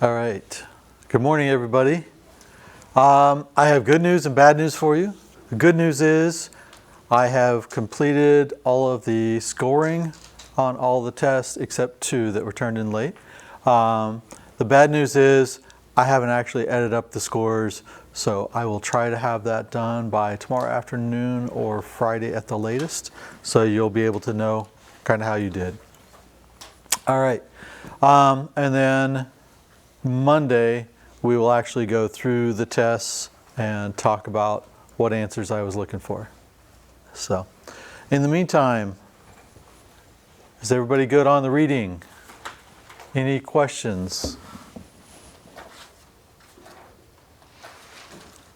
All right. Good morning, everybody. I have good news and bad news for you. The good news is I have completed all of the scoring on all the tests except two that were turned in late. The bad news is I haven't actually edited up the scores, so I will try to have that done by tomorrow afternoon or Friday at the latest, so you'll be able to know kind of how you did. All right. And then Monday, we will actually go through the tests and talk about what answers I was looking for. So, in the meantime, is everybody good on the reading? Any questions?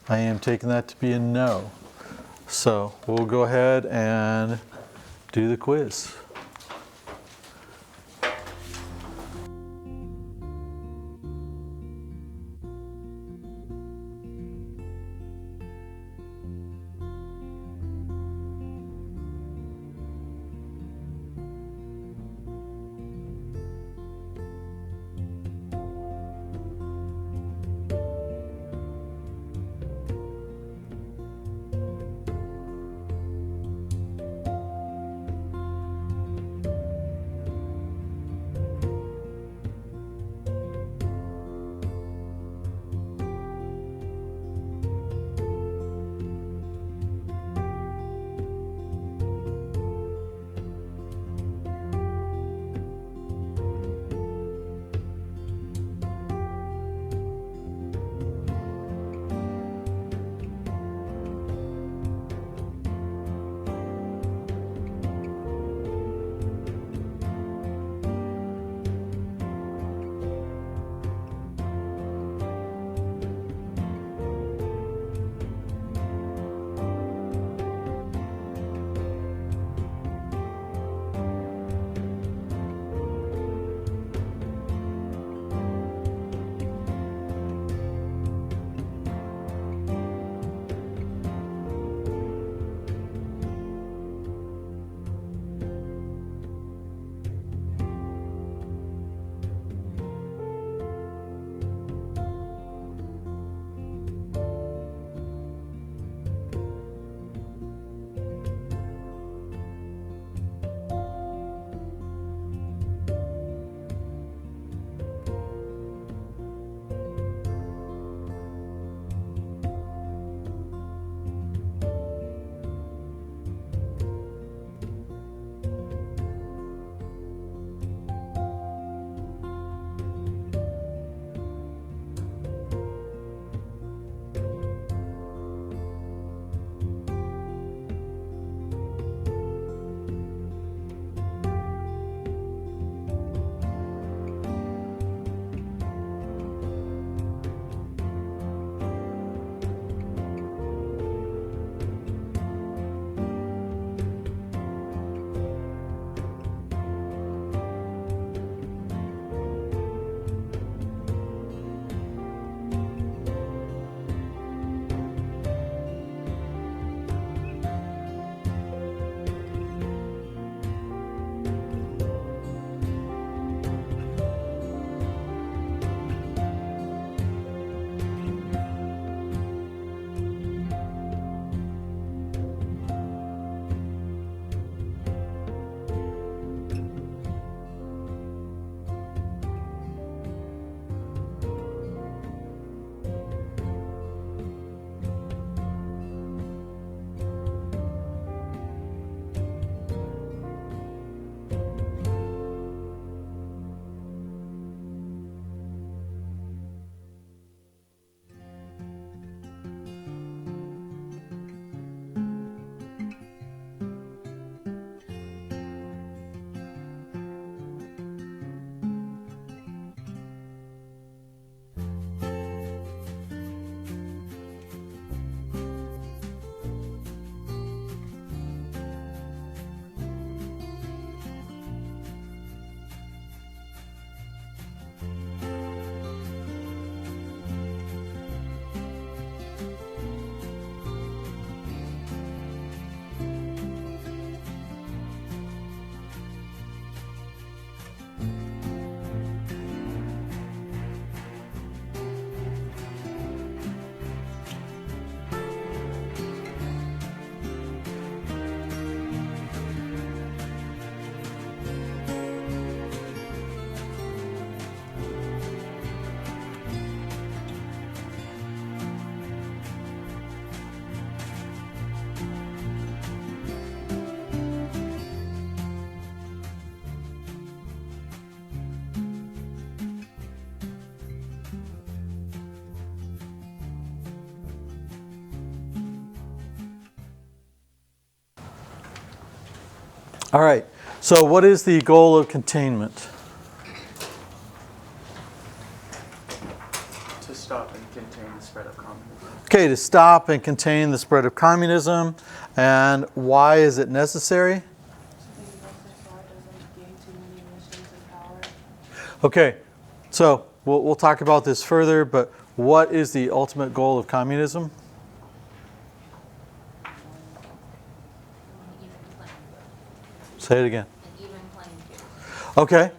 I am taking that to be a no. So, we'll go ahead and do the quiz. All right. So what is the goal of containment? To stop and contain the spread of communism. Okay, to stop and contain the spread of communism. And why is it necessary? Okay, so we'll talk about this further, but what is the ultimate goal of communism? Say it again. An even playing field. Okay,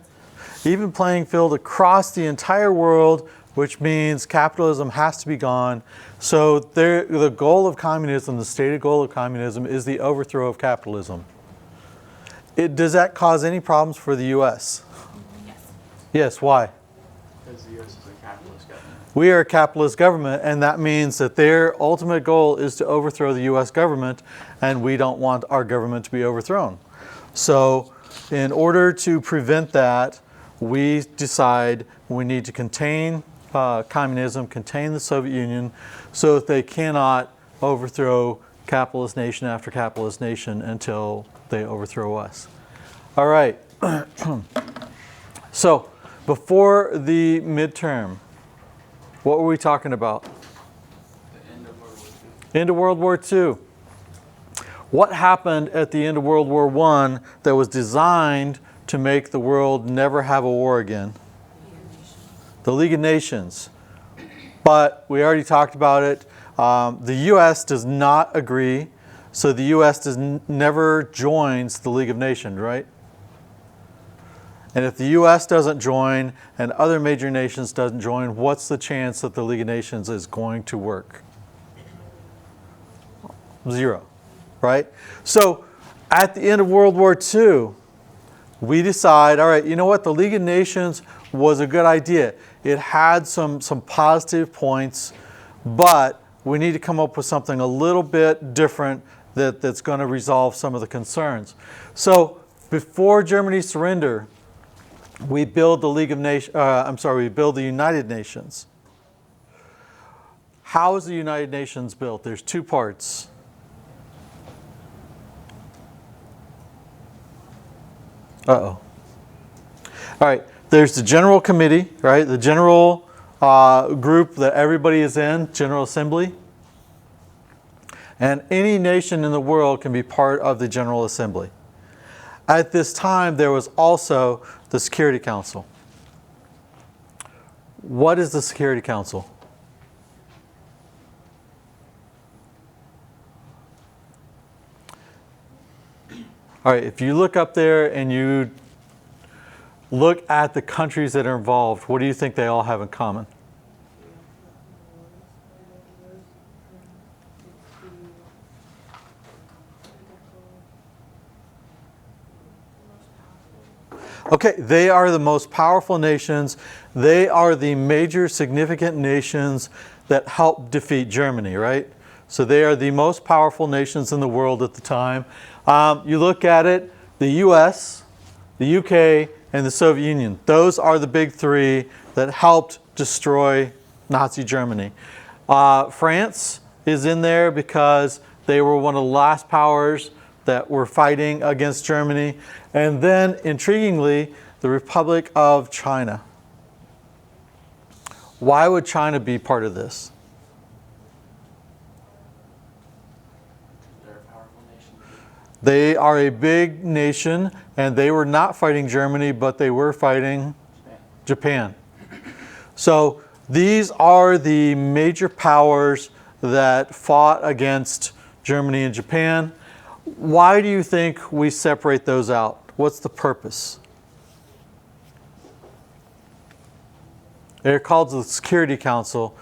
even playing field across the entire world, which means capitalism has to be gone. So the goal of communism, the stated goal of communism, is the overthrow of capitalism. Does that cause any problems for the U.S.? Yes. Yes, why? Because the U.S. is a capitalist government. We are a capitalist government, and that means that their ultimate goal is to overthrow the U.S. government, and we don't want our government to be overthrown. So in order to prevent that, we decide we need to contain communism, contain the Soviet Union, so that they cannot overthrow capitalist nation after capitalist nation until they overthrow us. All right. So before the midterm, what were we talking about? The end of World War II. End of World War II. What happened at the end of World War I that was designed to make the world never have a war again? The League of Nations. But we already talked about it. The U.S. does not agree, so the U.S. never joins the League of Nations, right? And if the U.S. doesn't join and other major nations doesn't join, what's the chance that the League of Nations is going to work? 0, right? So at the end of World War II, we decide, all right, you know what? The League of Nations was a good idea. It had some positive points, but we need to come up with something a little bit different that's going to resolve some of the concerns. So before Germany's surrender, we build the League of Nations. We build the United Nations. How is the United Nations built? There's 2 parts. Uh-oh. All right. There's the General Committee, right? The general group that everybody is in, General Assembly. And any nation in the world can be part of the General Assembly. At this time, there was also the Security Council. What is the Security Council? All right, if you look up there and you look at the countries that are involved, what do you think they all have in common? Okay, they are the most powerful nations. They are the major significant nations that helped defeat Germany, right? So they are the most powerful nations in the world at the time. You look at it, the US, the UK, and the Soviet Union. Those are the big 3 that helped destroy Nazi Germany. France is in there because they were one of the last powers that were fighting against Germany. And then, intriguingly, the Republic of China. Why would China be part of this? They're a powerful nation. They are a big nation, and they were not fighting Germany, but they were fighting Japan. So these are the major powers that fought against Germany and Japan. Why do you think we separate those out? What's the purpose? They're called the Security Council.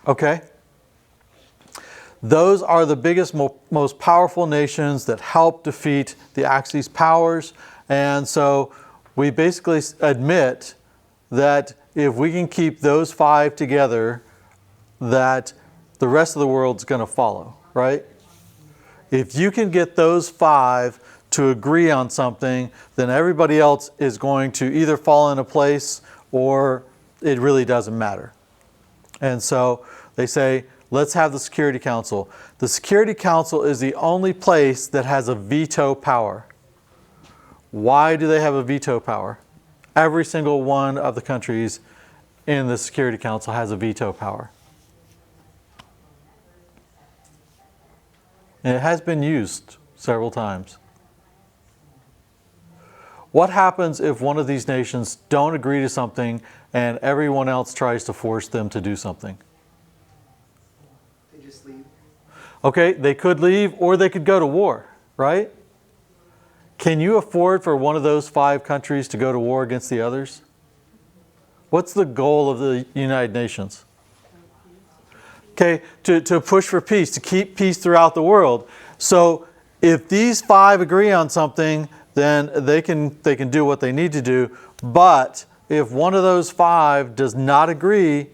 Okay. Those are the biggest, most powerful nations that help defeat the Axis powers. And so we basically admit that if we can keep those 5 together, that the rest of the world's going to follow, right? If you can get those 5 to agree on something, then everybody else is going to either fall into place or it really doesn't matter. And so they say, let's have the Security Council. The Security Council is the only place that has a veto power. Why do they have a veto power? Every single one of the countries in the Security Council has a veto power. And it has been used several times. What happens if one of these nations don't agree to something and everyone else tries to force them to do something? They just leave. Okay, they could leave or they could go to war, right? Can you afford for one of those 5 countries to go to war against the others? What's the goal of the United Nations? Okay, to push for peace, to keep peace throughout the world. So if these 5 agree on something, then they can do what they need to do. But if one of those 5 does not agree,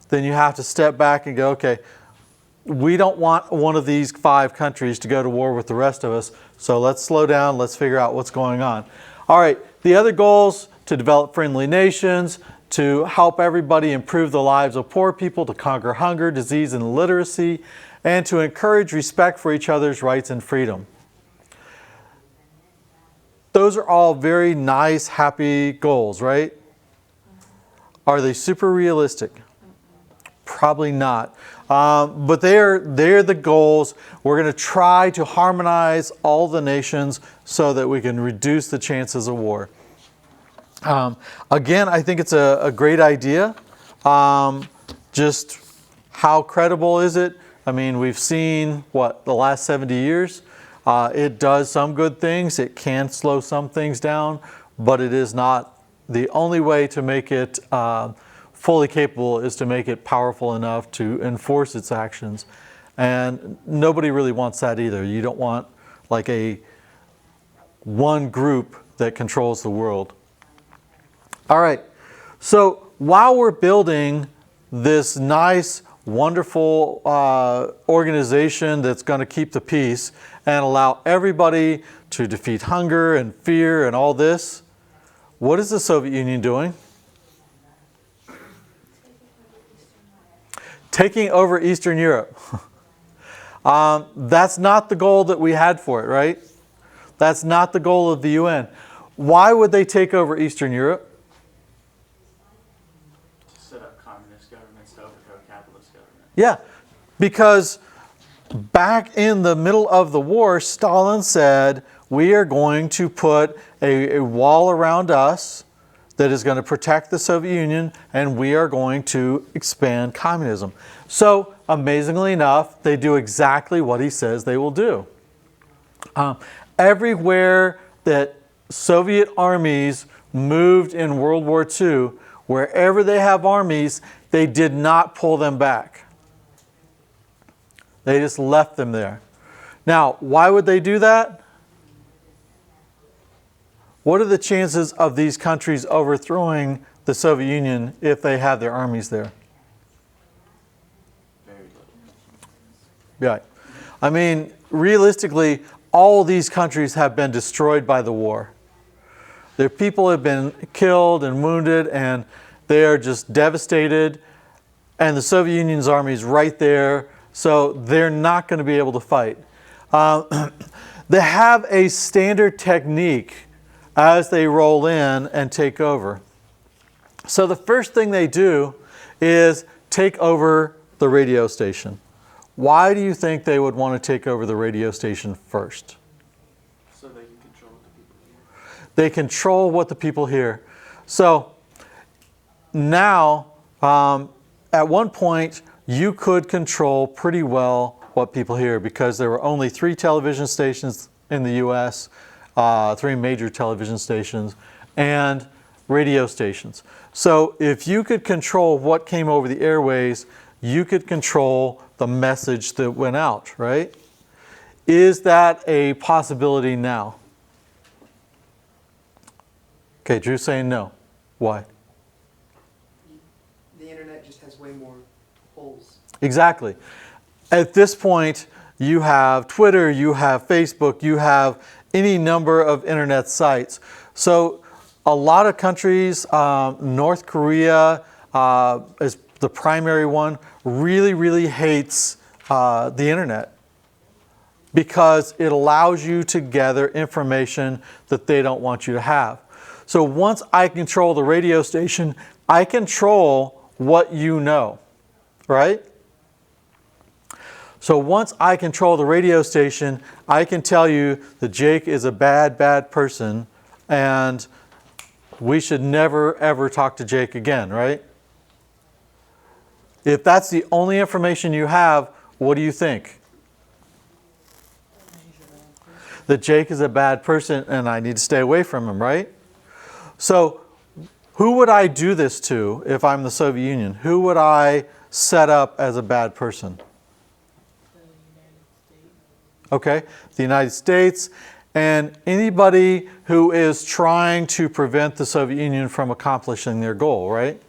then you have to step back and go, okay, we don't want one of these 5 countries to go to war with the rest of us. So let's slow down. Let's figure out what's going on. All right, the other goals: to develop friendly nations, to help everybody improve the lives of poor people, to conquer hunger, disease, and illiteracy, and to encourage respect for each other's rights and freedom. Those are all very nice, happy goals, right? Are they super realistic? Probably not. But they're the goals. We're going to try to harmonize all the nations so that we can reduce the chances of war. Again, I think it's a great idea. Just how credible is it? I mean, we've seen, the last 70 years? It does some good things. It can slow some things down, but it is not the only way to make it fully capable is to make it powerful enough to enforce its actions. And nobody really wants that either. You don't want like one group that controls the world. All right, so while we're building this nice, wonderful organization that's going to keep the peace and allow everybody to defeat hunger and fear and all this, what is the Soviet Union doing? Taking over Eastern Europe. That's not the goal that we had for it, right? That's not the goal of the UN. Why would they take over Eastern Europe? Set up communist governments to overthrow capitalist government. Yeah, because back in the middle of the war, Stalin said, we are going to put a wall around us that is going to protect the Soviet Union, and we are going to expand communism. So, amazingly enough, they do exactly what he says they will do. Everywhere that Soviet armies moved in World War II, wherever they have armies, they did not pull them back. They just left them there. Now, why would they do that? What are the chances of these countries overthrowing the Soviet Union if they have their armies there? Very little. Yeah. I mean, realistically, all these countries have been destroyed by the war. Their people have been killed and wounded, and they are just devastated. And the Soviet Union's army is right there, so they're not going to be able to fight. They have a standard technique as they roll in and take over. So the first thing they do is take over the radio station. Why do you think they would want to take over the radio station first? So they can control what the people hear. They control what the people hear. So now, at one point, you could control pretty well what people hear because there were only 3 television stations in the U.S., 3 major television stations, and radio stations. So if you could control what came over the airways, you could control the message that went out, right? Is that a possibility now? Okay, Drew's saying no. Why? The internet just has way more holes. Exactly. At this point, you have Twitter, you have Facebook, you have any number of internet sites. So a lot of countries, North Korea is the primary one, really, really hates the internet because it allows you to gather information that they don't want you to have. So once I control the radio station, I control what you know, right? So once I control the radio station, I can tell you that Jake is a bad, bad person and we should never, ever talk to Jake again, right? If that's the only information you have, what do you think? That Jake is a bad person and I need to stay away from him, right? So who would I do this to if I'm the Soviet Union? Who would I set up as a bad person? Okay, the United States and anybody who is trying to prevent the Soviet Union from accomplishing their goal, right?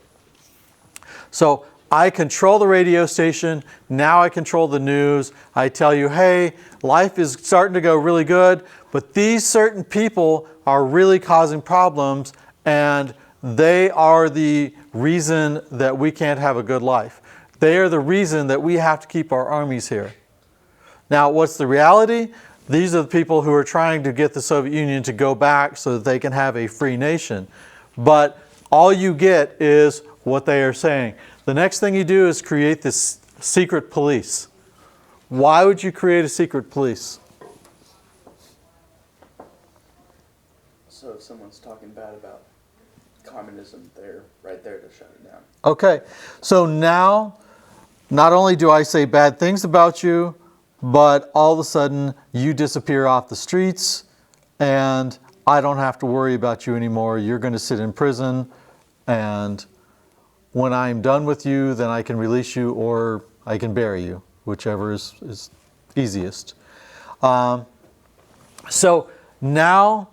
So I control the radio station, now I control the news. I tell you, hey, life is starting to go really good, but these certain people are really causing problems and they are the reason that we can't have a good life. They are the reason that we have to keep our armies here. Now, what's the reality? These are the people who are trying to get the Soviet Union to go back so that they can have a free nation. But all you get is what they are saying. The next thing you do is create this secret police. Why would you create a secret police? So if someone's talking bad about communism, they're right there to shut it down. Okay, so now not only do I say bad things about you, but all of a sudden you disappear off the streets and I don't have to worry about you anymore. You're going to sit in prison and when I'm done with you, then I can release you or I can bury you, whichever is easiest. So now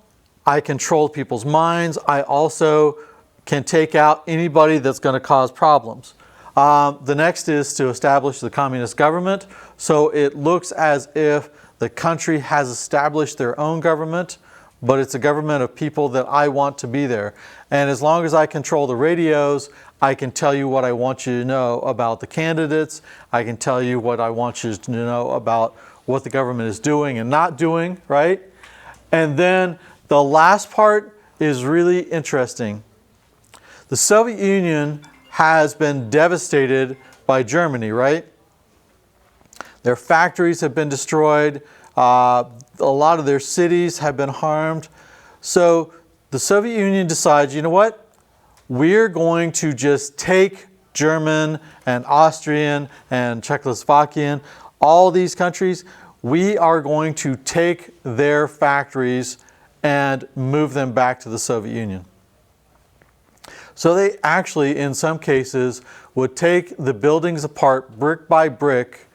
I control people's minds. I also can take out anybody that's going to cause problems. The next is to establish the communist government. So it looks as if the country has established their own government, but it's a government of people that I want to be there. And as long as I control the radios, I can tell you what I want you to know about the candidates. I can tell you what I want you to know about what the government is doing and not doing, right? And then the last part is really interesting. The Soviet Union has been devastated by Germany, right? Their factories have been destroyed. A lot of their cities have been harmed. So the Soviet Union decides, you know what? We're going to just take German and Austrian and Czechoslovakian, all these countries, we are going to take their factories and move them back to the Soviet Union. So they actually, in some cases, would take the buildings apart brick by brick,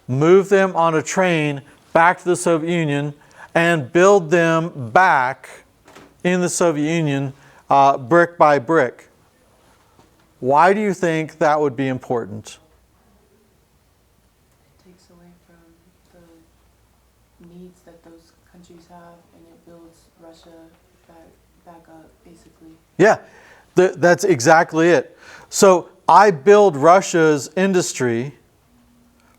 move them on a train back to the Soviet Union, and build them back in the Soviet Union brick by brick. Why do you think that would be important? It takes away from the needs that those countries have, and it builds Russia back up, basically. Yeah, that's exactly it. So I build Russia's industry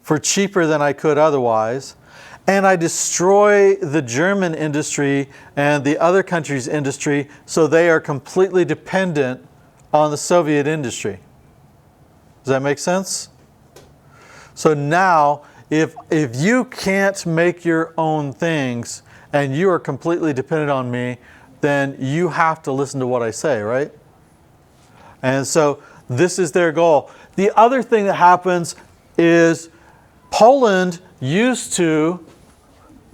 for cheaper than I could otherwise, and I destroy the German industry and the other countries' industry so they are completely dependent on the Soviet industry. Does that make sense? So now, if you can't make your own things and you are completely dependent on me, then you have to listen to what I say, right? And so this is their goal. The other thing that happens is Poland used to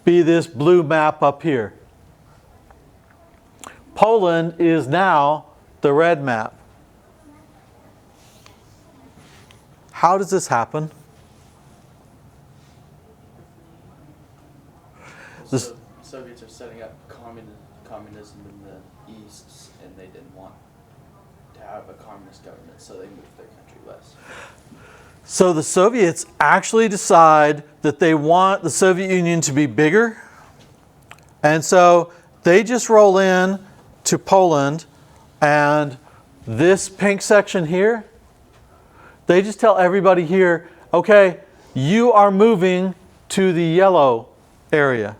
be this blue map up here. Poland is now the red map. How does this happen? This, So Soviets are setting up communism in the East, and they didn't want to have a communist government, so they moved their country west. So the Soviets actually decide that they want the Soviet Union to be bigger. And so they just roll in to Poland, and this pink section here, They just tell everybody here, okay, you are moving to the yellow area.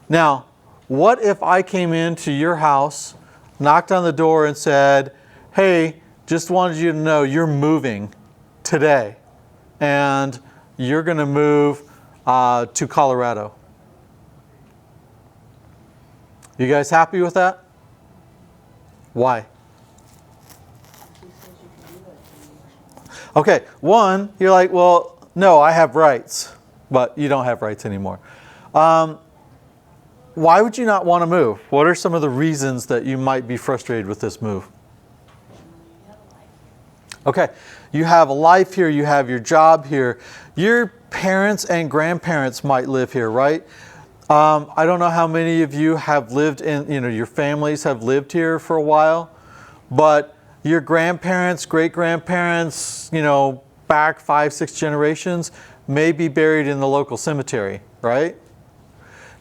Now, what if I came into your house, knocked on the door and said, hey, just wanted you to know you're moving today and you're going to move to Colorado. You guys happy with that? Why? He says you can do that to me. Okay, one, you're like, well, no, I have rights, but you don't have rights anymore. Why would you not want to move? What are some of the reasons that you might be frustrated with this move? You have a life. Okay, you have a life here, you have your job here. Your parents and grandparents might live here, right? I don't know how many of you have lived in, your families have lived here for a while, but your grandparents, great-grandparents, back 5, 6 generations may be buried in the local cemetery, right?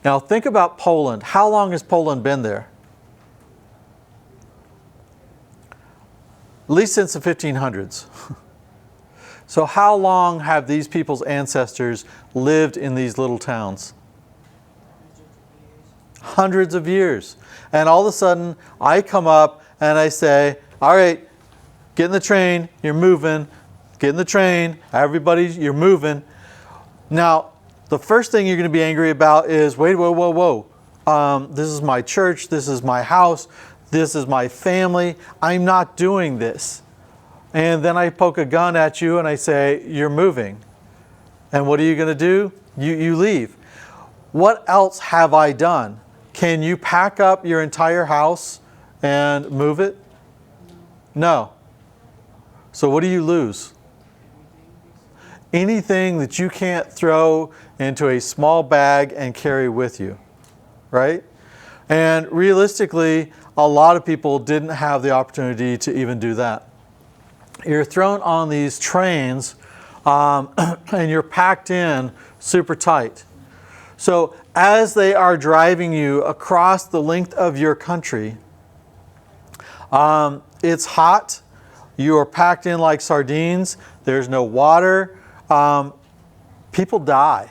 Now think about Poland. How long has Poland been there? At least since the 1500s. So how long have these people's ancestors lived in these little towns? Hundreds of years. And all of a sudden, I come up and I say, all right, get in the train, you're moving. Get in the train, everybody, you're moving. Now, the first thing you're going to be angry about is, wait, whoa, whoa, whoa. This is my church, this is my house, this is my family. I'm not doing this. And then I poke a gun at you and I say, you're moving. And what are you going to do? You leave. What else have I done? Can you pack up your entire house and move it? No. So what do you lose? Anything that you can't throw into a small bag and carry with you, right? And realistically, a lot of people didn't have the opportunity to even do that. You're thrown on these trains and you're packed in super tight. So as they are driving you across the length of your country, it's hot. You are packed in like sardines. There's no water. People die.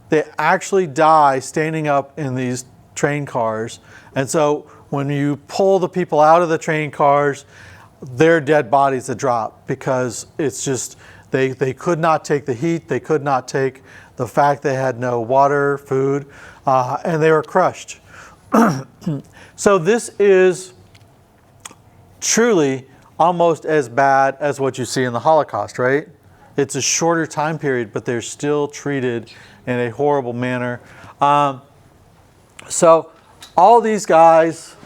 They actually die standing up in these train cars. And so when you pull the people out of the train cars, they're dead bodies that drop because it's just, they could not take the heat. They could not take the fact they had no water, food, and they were crushed. So this is truly almost as bad as what you see in the Holocaust, right? It's a shorter time period, but they're still treated in a horrible manner. So all these guys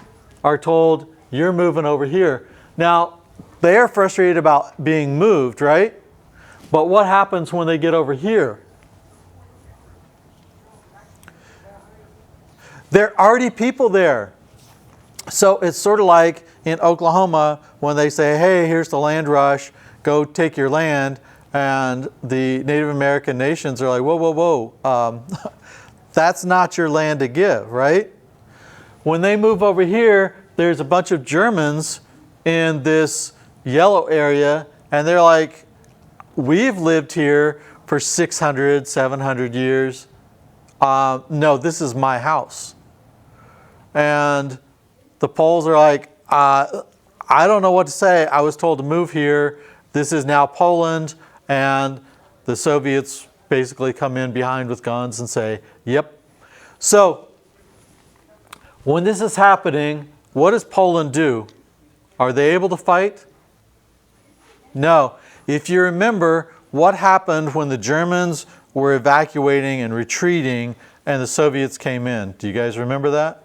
are told, you're moving over here. Now, they are frustrated about being moved, right? But what happens when they get over here? There are already people there. So it's sort of like in Oklahoma when they say, hey, here's the land rush, go take your land. And the Native American nations are like, whoa, whoa, whoa. That's not your land to give, right? When they move over here, there's a bunch of Germans in this yellow area, and they're like, we've lived here for 600, 700 years. No, this is my house. And the Poles are like, I don't know what to say. I was told to move here. This is now Poland. And the Soviets basically come in behind with guns and say, yep. So when this is happening, what does Poland do? Are they able to fight? No. If you remember what happened when the Germans were evacuating and retreating and the Soviets came in. Do you guys remember that?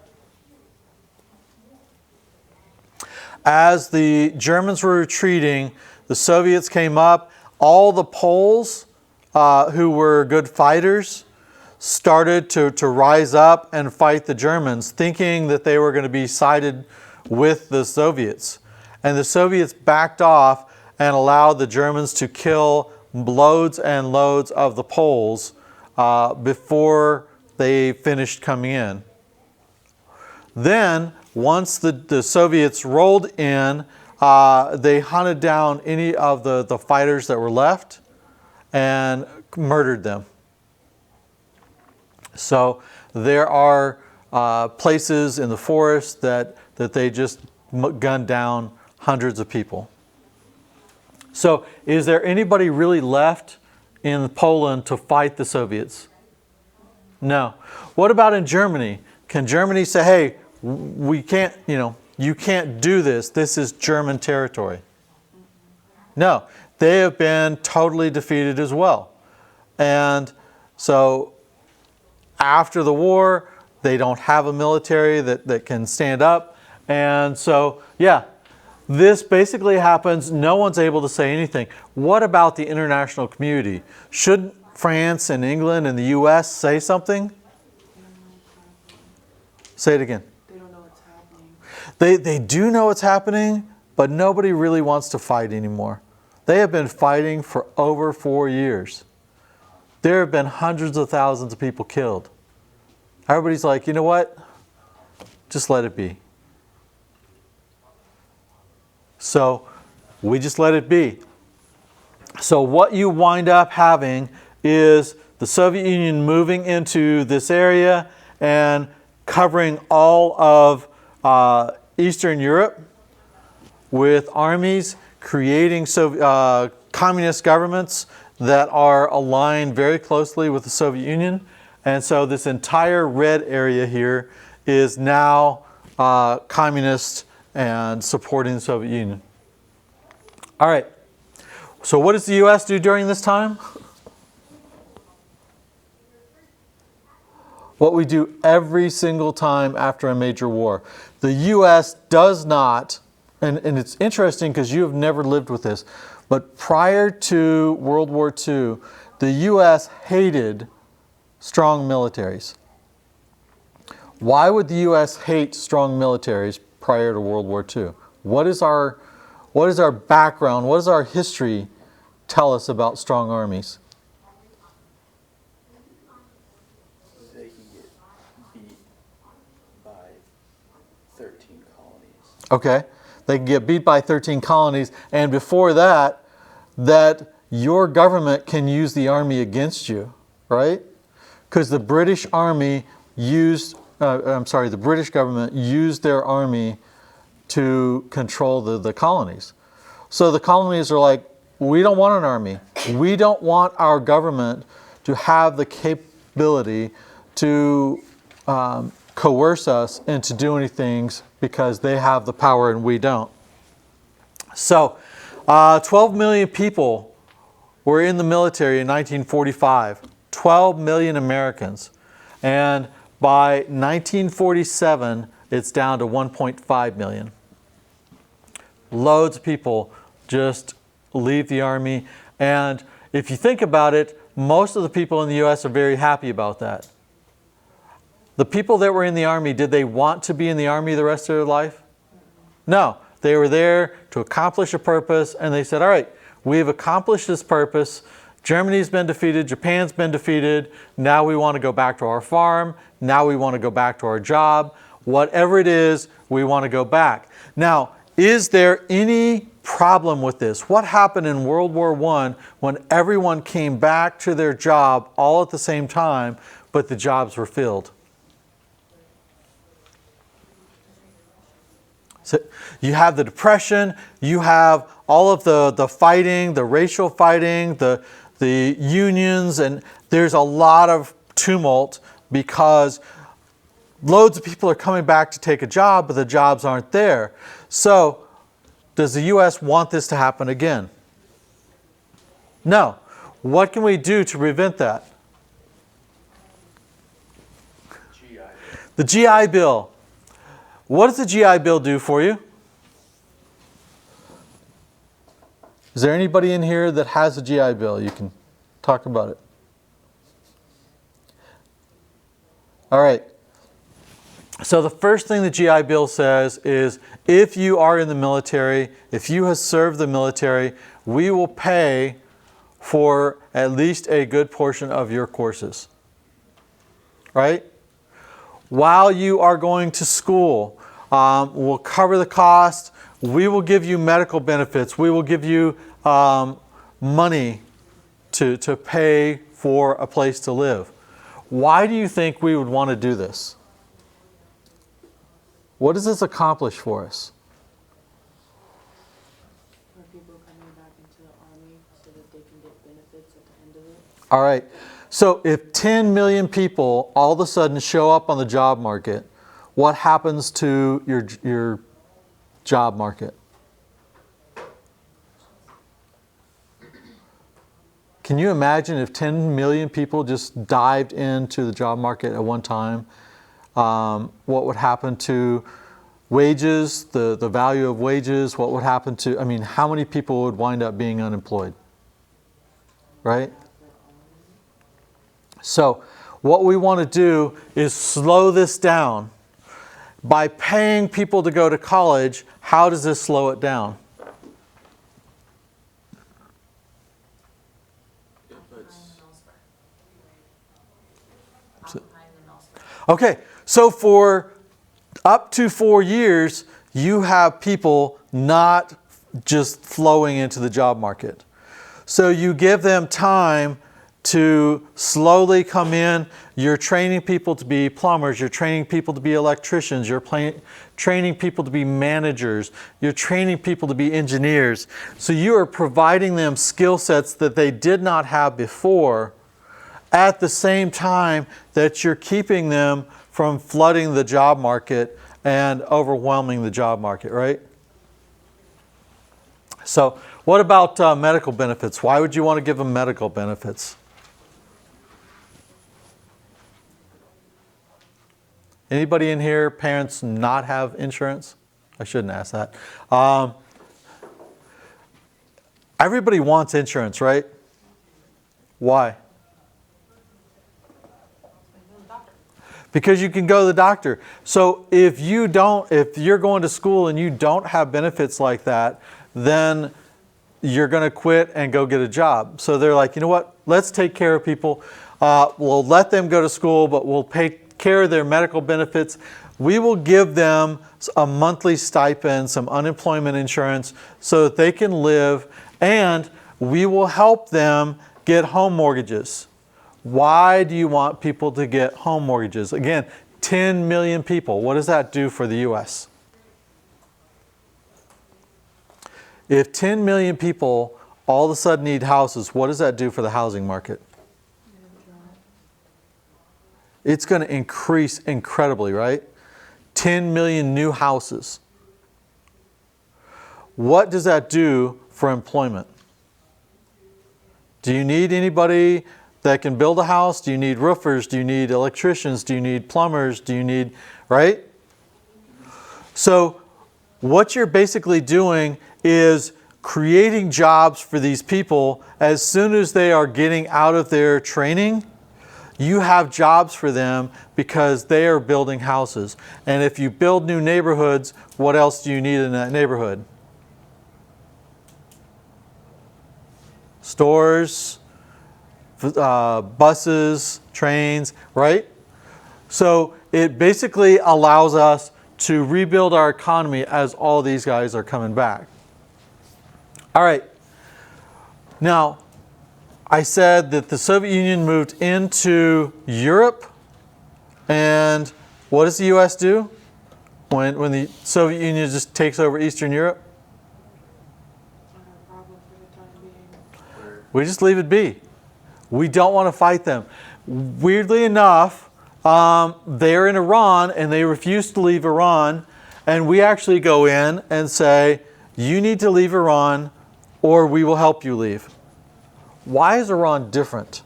As the Germans were retreating, the Soviets came up. All the Poles who were good fighters started to rise up and fight the Germans, thinking that they were going to be sided with the Soviets. And the Soviets backed off and allowed the Germans to kill loads and loads of the Poles before they finished coming in. Then, once the Soviets rolled in, they hunted down any of the fighters that were left and murdered them. So there are places in the forest that they just gunned down hundreds of people. So is there anybody really left in Poland to fight the Soviets? No. What about in Germany? Can Germany say, hey, we can't, you can't do this. This is German territory. No. They have been totally defeated as well. And so after the war, they don't have a military that can stand up. And so, yeah, this basically happens. No one's able to say anything. What about the international community? Should France and England and the U.S. say something? Say it again. They don't know what's happening. They do know what's happening, but nobody really wants to fight anymore. They have been fighting for over 4 years. There have been hundreds of thousands of people killed. Everybody's like, you know what? Just let it be. So we just let it be. So what you wind up having is the Soviet Union moving into this area and covering all of Eastern Europe with armies, creating communist governments that are aligned very closely with the Soviet Union. And so this entire red area here is now communist and supporting the Soviet Union. All right. So what does the U.S. do during this time? What we do every single time after a major war. The U.S. does not, and it's interesting because you have never lived with this, but prior to World War II, the U.S. hated strong militaries. Why would the U.S. hate strong militaries prior to World War II? What is our background? What does our history tell us about strong armies? They can get beat by 13 colonies. Okay, they can get beat by 13 colonies, and before that your government can use the army against you, right? Because the British army the British government used their army to control the colonies. So the colonies are like, we don't want an army. We don't want our government to have the capability to coerce us into doing things because they have the power and we don't. So 12 million people were in the military in 1945. 12 million Americans. And by 1947, it's down to 1.5 million. Loads of people just leave the army. And if you think about it, most of the people in the U.S. are very happy about that. The people that were in the army, did they want to be in the army the rest of their life? No. They were there to accomplish a purpose, and they said, all right, we've accomplished this purpose. Germany's been defeated, Japan's been defeated, now we want to go back to our farm, now we want to go back to our job. Whatever it is, we want to go back. Now, is there any problem with this? What happened in World War I when everyone came back to their job all at the same time, but the jobs were filled? So you have the Depression, you have all of the fighting, the racial fighting, the unions, and there's a lot of tumult because loads of people are coming back to take a job, but the jobs aren't there. So does the U.S. want this to happen again? No. What can we do to prevent that? GI Bill. The GI Bill. What does the GI Bill do for you? Is there anybody in here that has a GI Bill? You can talk about it. All right. So the first thing the GI Bill says is if you are in the military, if you have served the military, we will pay for at least a good portion of your courses. Right? While you are going to school, We'll cover the cost. We will give you medical benefits. We will give you money to pay for a place to live. Why do you think we would want to do this? What does this accomplish for us? Are people coming back into the army so that they can get benefits at the end of it? All right. So if 10 million people all of a sudden show up on the job market, what happens to your job market? Can you imagine if 10 million people just dived into the job market at one time? What would happen to wages, the value of wages? What would happen to, I mean, how many people would wind up being unemployed? Right? So what we want to do is slow this down. By paying people to go to college, how does this slow it down? Okay, so for up to 4 years, you have people not just flowing into the job market. So you give them time to slowly come in. You're training people to be plumbers. You're training people to be electricians. You're training people to be managers. You're training people to be engineers. So you are providing them skill sets that they did not have before, at the same time that you're keeping them from flooding the job market and overwhelming the job market, right? So what about medical benefits? Why would you want to give them medical benefits? Anybody in here, parents not have insurance? I shouldn't ask that. Everybody wants insurance, right? Why? Because you can go to the doctor. So if you're going to school and you don't have benefits like that, then you're going to quit and go get a job. So they're like, you know what? Let's take care of people. We'll let them go to school, but we'll pay care of their medical benefits. We will give them a monthly stipend, some unemployment insurance, so that they can live, and we will help them get home mortgages. Why do you want people to get home mortgages? Again, 10 million people. What does that do for the U.S.? If 10 million people all of a sudden need houses, what does that do for the housing market? It's going to increase incredibly, right? 10 million new houses. What does that do for employment? Do you need anybody that can build a house? Do you need roofers? Do you need electricians? Do you need plumbers? Do you need, right? So what you're basically doing is creating jobs for these people. As soon as they are getting out of their training, you have jobs for them because they are building houses. And if you build new neighborhoods, what else do you need in that neighborhood? Stores, buses, trains, right? So it basically allows us to rebuild our economy as all these guys are coming back. All right. Now, I said that the Soviet Union moved into Europe, and what does the U.S. do when the Soviet Union just takes over Eastern Europe? We just leave it be. We don't want to fight them. Weirdly enough, they're in Iran and they refuse to leave Iran, and we actually go in and say, you need to leave Iran or we will help you leave. Why is Iran different?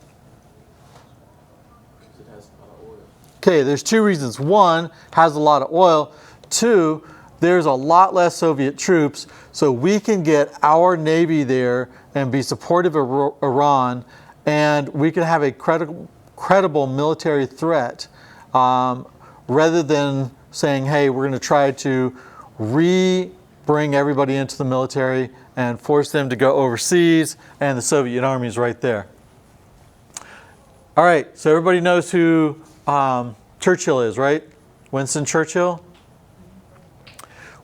Because it has a lot of oil. Okay, there's two reasons. One, has a lot of oil. Two, there's a lot less Soviet troops, so we can get our Navy there and be supportive of Iran, and we can have a credible military threat rather than saying, hey, we're going to try to bring everybody into the military and force them to go overseas, and the Soviet army is right there. All right, so everybody knows who Churchill is, right? Winston Churchill.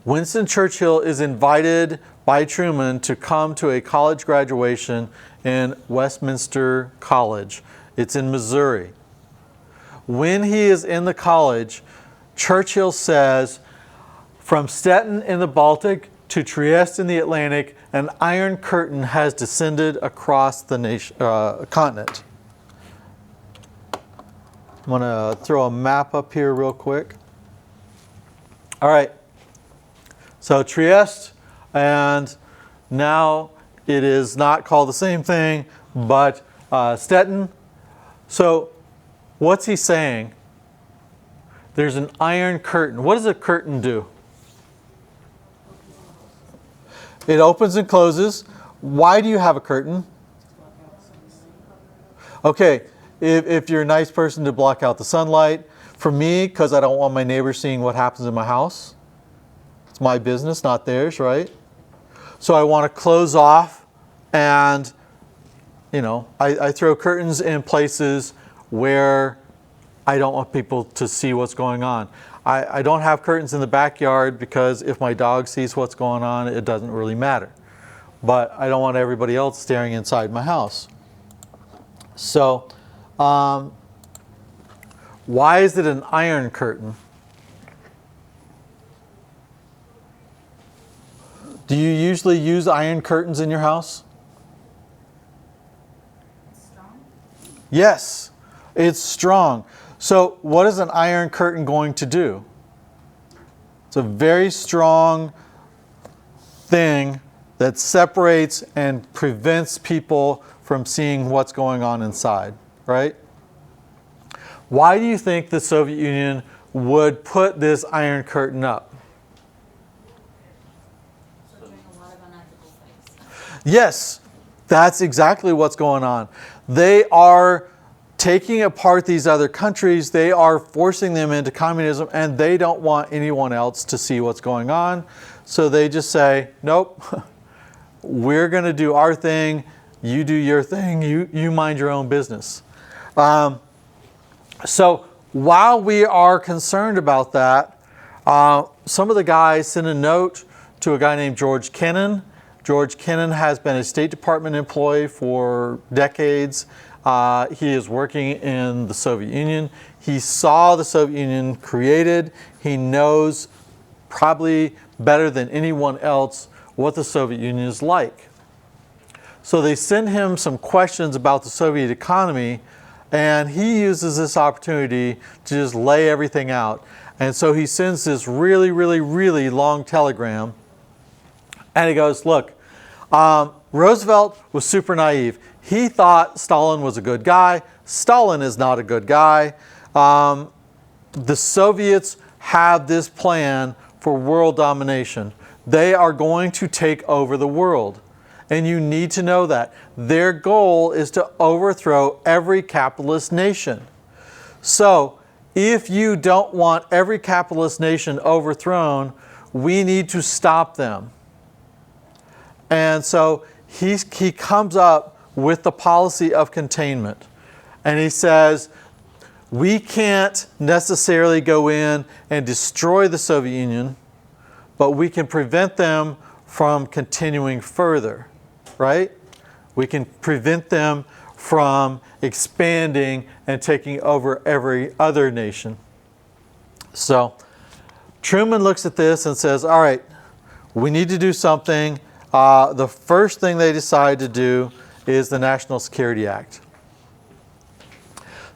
Winston Churchill is invited by Truman to come to a college graduation in Westminster College. It's in Missouri. When he is in the college, Churchill says, from Stettin in the Baltic to Trieste in the Atlantic, an iron curtain has descended across the continent. I'm going to throw a map up here real quick. All right. So Trieste, and now it is not called the same thing, but Stettin. So what's he saying? There's an iron curtain. What does a curtain do? It opens and closes. Why do you have a curtain? Okay, if you're a nice person, to block out the sunlight. For me, because I don't want my neighbors seeing what happens in my house. It's my business, not theirs, right? So I want to close off, and I throw curtains in places where I don't want people to see what's going on. I don't have curtains in the backyard because if my dog sees what's going on, it doesn't really matter. But I don't want everybody else staring inside my house. So, why is it an iron curtain? Do you usually use iron curtains in your house? Strong? Yes, it's strong. So what is an iron curtain going to do? It's a very strong thing that separates and prevents people from seeing what's going on inside, right? Why do you think the Soviet Union would put this iron curtain up? So doing a lot of unethical things. Yes, that's exactly what's going on. They are taking apart these other countries. They are forcing them into communism, and they don't want anyone else to see what's going on. So they just say, nope, we're going to do our thing. You do your thing. You mind your own business. So while we are concerned about that, some of the guys sent a note to a guy named George Kennan. George Kennan has been a State Department employee for decades. He is working in the Soviet Union. He saw the Soviet Union created. He knows probably better than anyone else what the Soviet Union is like. So they send him some questions about the Soviet economy, and he uses this opportunity to just lay everything out. And so he sends this really, really, really long telegram. And he goes, look, Roosevelt was super naive. He thought Stalin was a good guy. Stalin is not a good guy. The Soviets have this plan for world domination. They are going to take over the world. And you need to know that. Their goal is to overthrow every capitalist nation. So, if you don't want every capitalist nation overthrown, we need to stop them. And so he comes up with the policy of containment. And he says, we can't necessarily go in and destroy the Soviet Union, but we can prevent them from continuing further, right? We can prevent them from expanding and taking over every other nation. So Truman looks at this and says, all right, we need to do something. The first thing they decide to do is the National Security Act.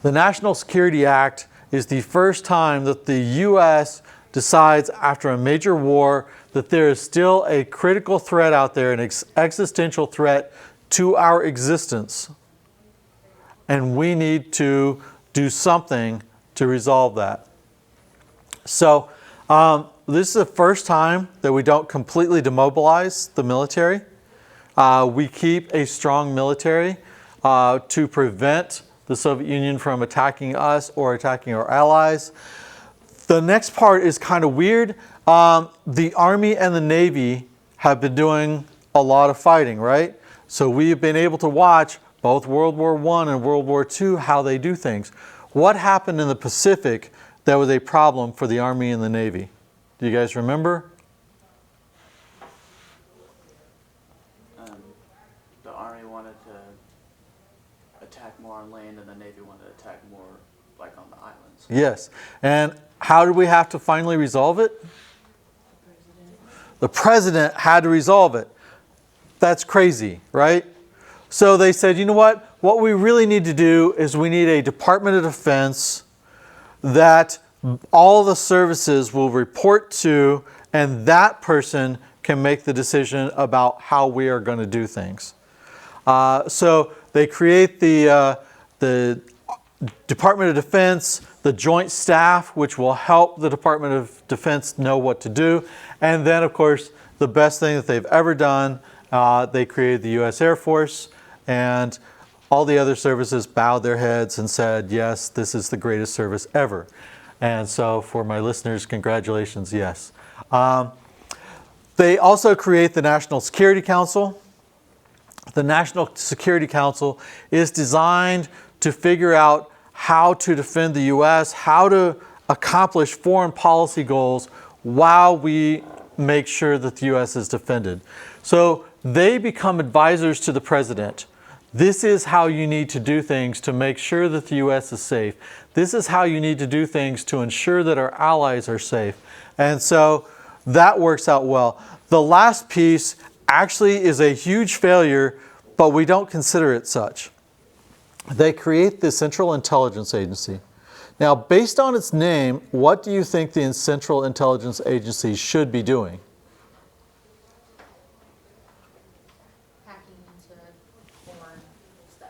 The National Security Act is the first time that the U.S. decides after a major war that there is still a critical threat out there, an existential threat to our existence. And we need to do something to resolve that. So this is the first time that we don't completely demobilize the military. We keep a strong military to prevent the Soviet Union from attacking us or attacking our allies. The next part is kind of weird. The Army and the Navy have been doing a lot of fighting, right? So we've been able to watch both World War I and World War II, how they do things. What happened in the Pacific that was a problem for the Army and the Navy? Do you guys remember? Yes. And how did we have to finally resolve it? The president had to resolve it. That's crazy, right? So they said, you know what? What we really need to do is we need a Department of Defense that all the services will report to, and that person can make the decision about how we are going to do things. So they create the Department of Defense, the Joint Staff, which will help the Department of Defense know what to do. And then, of course, the best thing that they've ever done, they created the U.S. Air Force, and all the other services bowed their heads and said, yes, this is the greatest service ever. And so for my listeners, congratulations, yes. They also create the National Security Council. The National Security Council is designed to figure out how to defend the U.S., how to accomplish foreign policy goals while we make sure that the U.S. is defended. So they become advisors to the president. This is how you need to do things to make sure that the U.S. is safe. This is how you need to do things to ensure that our allies are safe. And so that works out well. The last piece actually is a huge failure, but we don't consider it such. They create the Central Intelligence Agency. Now, based on its name, what do you think the Central Intelligence Agency should be doing? Hacking into foreign stuff.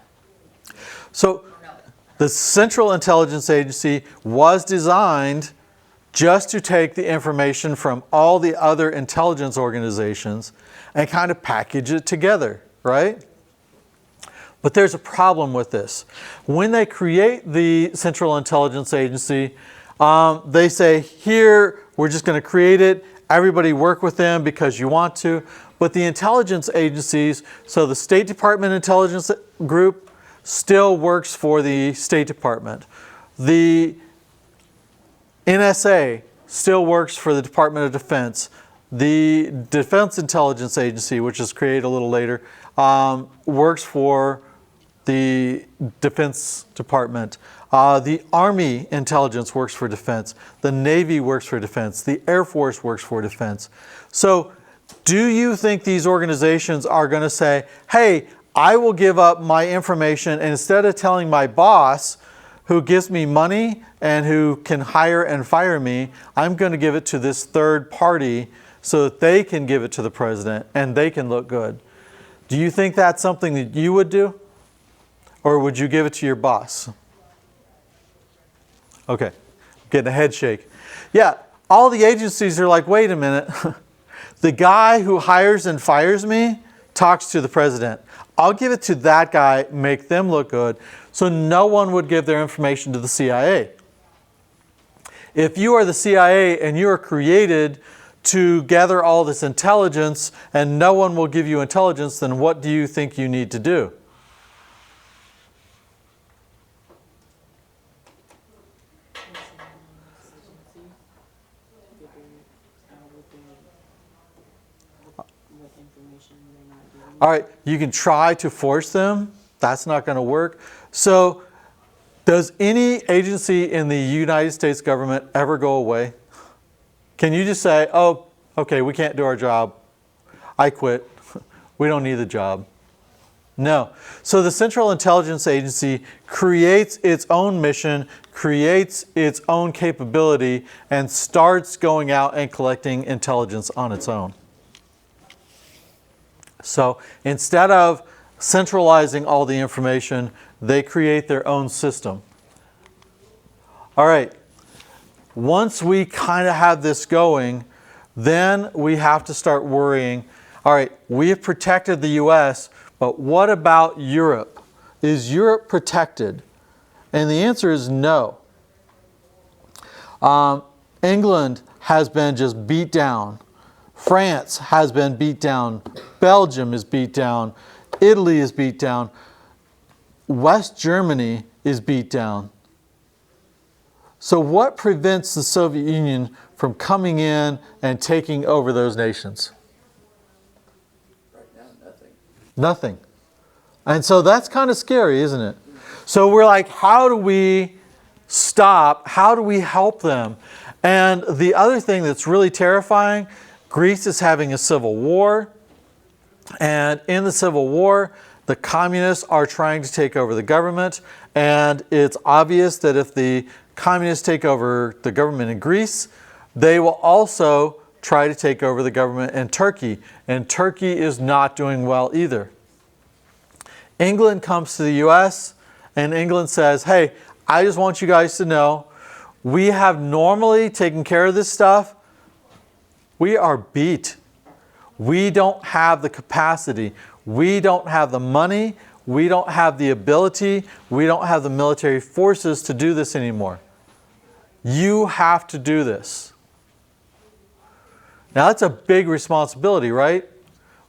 So Or no. the Central Intelligence Agency was designed just to take the information from all the other intelligence organizations and kind of package it together, right? But there's a problem with this. When they create the Central Intelligence Agency, they say, here, we're just going to create it. Everybody work with them because you want to. But the intelligence agencies, so the State Department Intelligence Group still works for the State Department. The NSA still works for the Department of Defense. The Defense Intelligence Agency, which is created a little later, works for the Defense Department. The Army Intelligence works for Defense. The Navy works for Defense. The Air Force works for Defense. So do you think these organizations are going to say, hey, I will give up my information, and instead of telling my boss who gives me money and who can hire and fire me, I'm going to give it to this third party so that they can give it to the president and they can look good. Do you think that's something that you would do? Or would you give it to your boss? Okay, getting a head shake. Yeah, all the agencies are like, wait a minute. The guy who hires and fires me talks to the president. I'll give it to that guy, make them look good. So no one would give their information to the CIA. If you are the CIA and you are created to gather all this intelligence and no one will give you intelligence, then what do you think you need to do? All right, you can try to force them. That's not going to work. So does any agency in the United States government ever go away? Can you just say, oh, okay, we can't do our job. I quit. We don't need the job. No. So the Central Intelligence Agency creates its own mission, creates its own capability, and starts going out and collecting intelligence on its own. So instead of centralizing all the information, they create their own system. All right. Once we kind of have this going, then we have to start worrying, all right, we have protected the U.S., but what about Europe? Is Europe protected? And the answer is no. England has been just beat down. France has been beat down. Belgium is beat down. Italy is beat down. West Germany is beat down. So what prevents the Soviet Union from coming in and taking over those nations? Right now, nothing. Nothing. And so that's kind of scary, isn't it? So we're like, how do we stop? How do we help them? And the other thing that's really terrifying, Greece is having a civil war. And in the civil war, the communists are trying to take over the government. And it's obvious that if the communists take over the government in Greece, they will also try to take over the government in Turkey. And Turkey is not doing well either. England comes to the US and England says, hey, I just want you guys to know, we have normally taken care of this stuff. We are beat. We don't have the capacity. We don't have the money. We don't have the ability. We don't have the military forces to do this anymore. You have to do this. Now that's a big responsibility, right?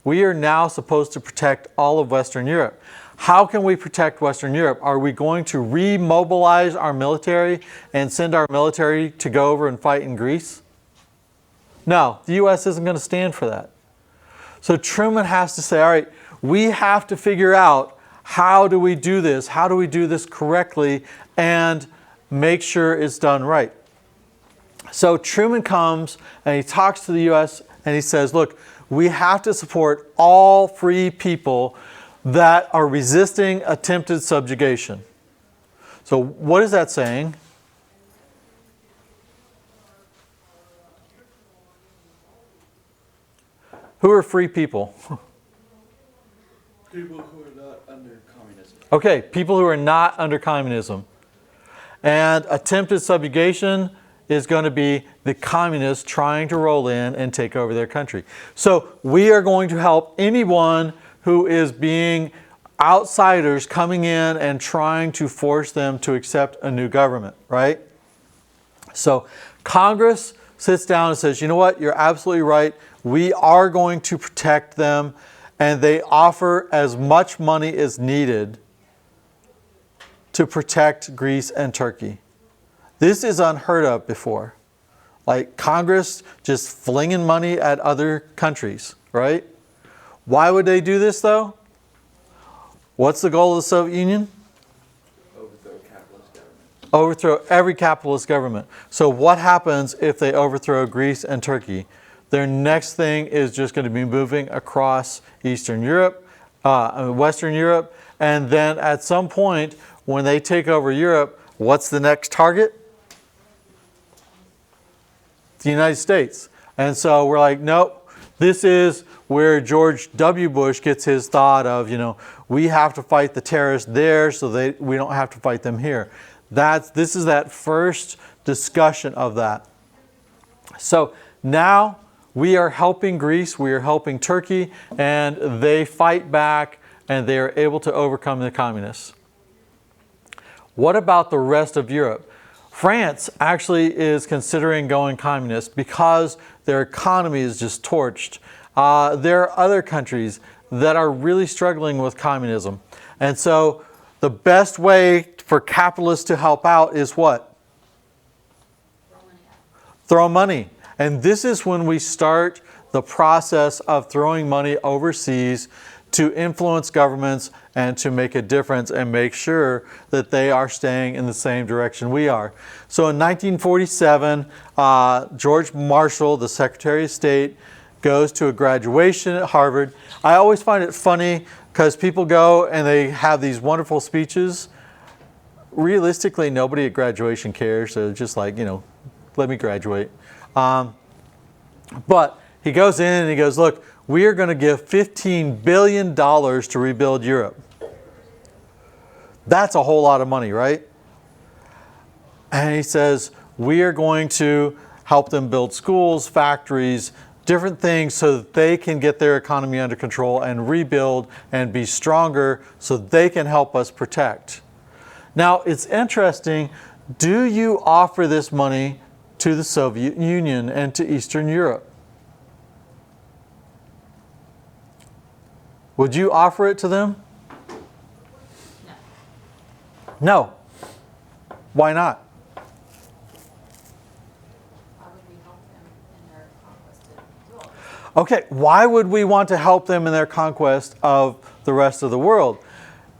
We are now supposed to protect all of Western Europe. How can we protect Western Europe? Are we going to remobilize our military and send our military to go over and fight in Greece? No, the US isn't going to stand for that. So Truman has to say, all right, we have to figure out how do we do this? How do we do this correctly and make sure it's done right? So Truman comes and he talks to the US and he says, look, we have to support all free people that are resisting attempted subjugation. So what is that saying? Who are free people? People who are not under communism. Okay, people who are not under communism. And attempted subjugation is going to be the communists trying to roll in and take over their country. So we are going to help anyone who is being outsiders coming in and trying to force them to accept a new government, right? So Congress sits down and says, you know what, you're absolutely right. We are going to protect them. And they offer as much money as needed to protect Greece and Turkey. This is unheard of before. Like Congress just flinging money at other countries, right? Why would they do this though? What's the goal of the Soviet Union? Overthrow capitalist government. Overthrow every capitalist government. So what happens if they overthrow Greece and Turkey? Their next thing is just going to be moving across Eastern Europe, Western Europe, and then at some point when they take over Europe, what's the next target? The United States. And so we're like, nope, this is where George W. Bush gets his thought of, you know, we have to fight the terrorists there so we don't have to fight them here. This is that first discussion of that. So now we are helping Greece, we are helping Turkey, and they fight back and they are able to overcome the communists. What about the rest of Europe? France actually is considering going communist because their economy is just torched. There are other countries that are really struggling with communism. And so the best way for capitalists to help out is what? Throw money. And this is when we start the process of throwing money overseas to influence governments and to make a difference and make sure that they are staying in the same direction we are. So in 1947, George Marshall, the Secretary of State, goes to a graduation at Harvard. I always find it funny because people go and they have these wonderful speeches. Realistically, nobody at graduation cares. So just like, you know, let me graduate. But he goes in and he goes, look, we are going to give $15 billion to rebuild Europe. That's a whole lot of money, right? And he says, we are going to help them build schools, factories, different things so that they can get their economy under control and rebuild and be stronger so they can help us protect. Now, it's interesting. Do you offer this money to the Soviet Union and to Eastern Europe? Would you offer it to them? No. Why not? Why would we help them in their conquest of the world? Okay, why would we want to help them in their conquest of the rest of the world?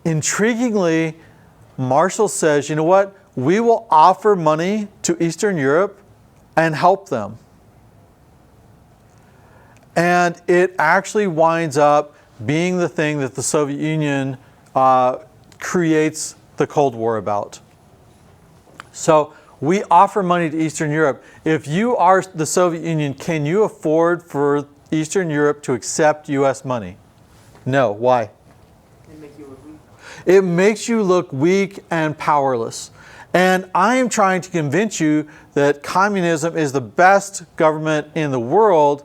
Intriguingly, Marshall says, you know what? we will offer money to Eastern Europe and help them. And it actually winds up being the thing that the Soviet Union creates the Cold War about. So we offer money to Eastern Europe. If you are the Soviet Union, can you afford for Eastern Europe to accept US money? No. Why? They make you look weak. It makes you look weak and powerless. And I am trying to convince you that communism is the best government in the world,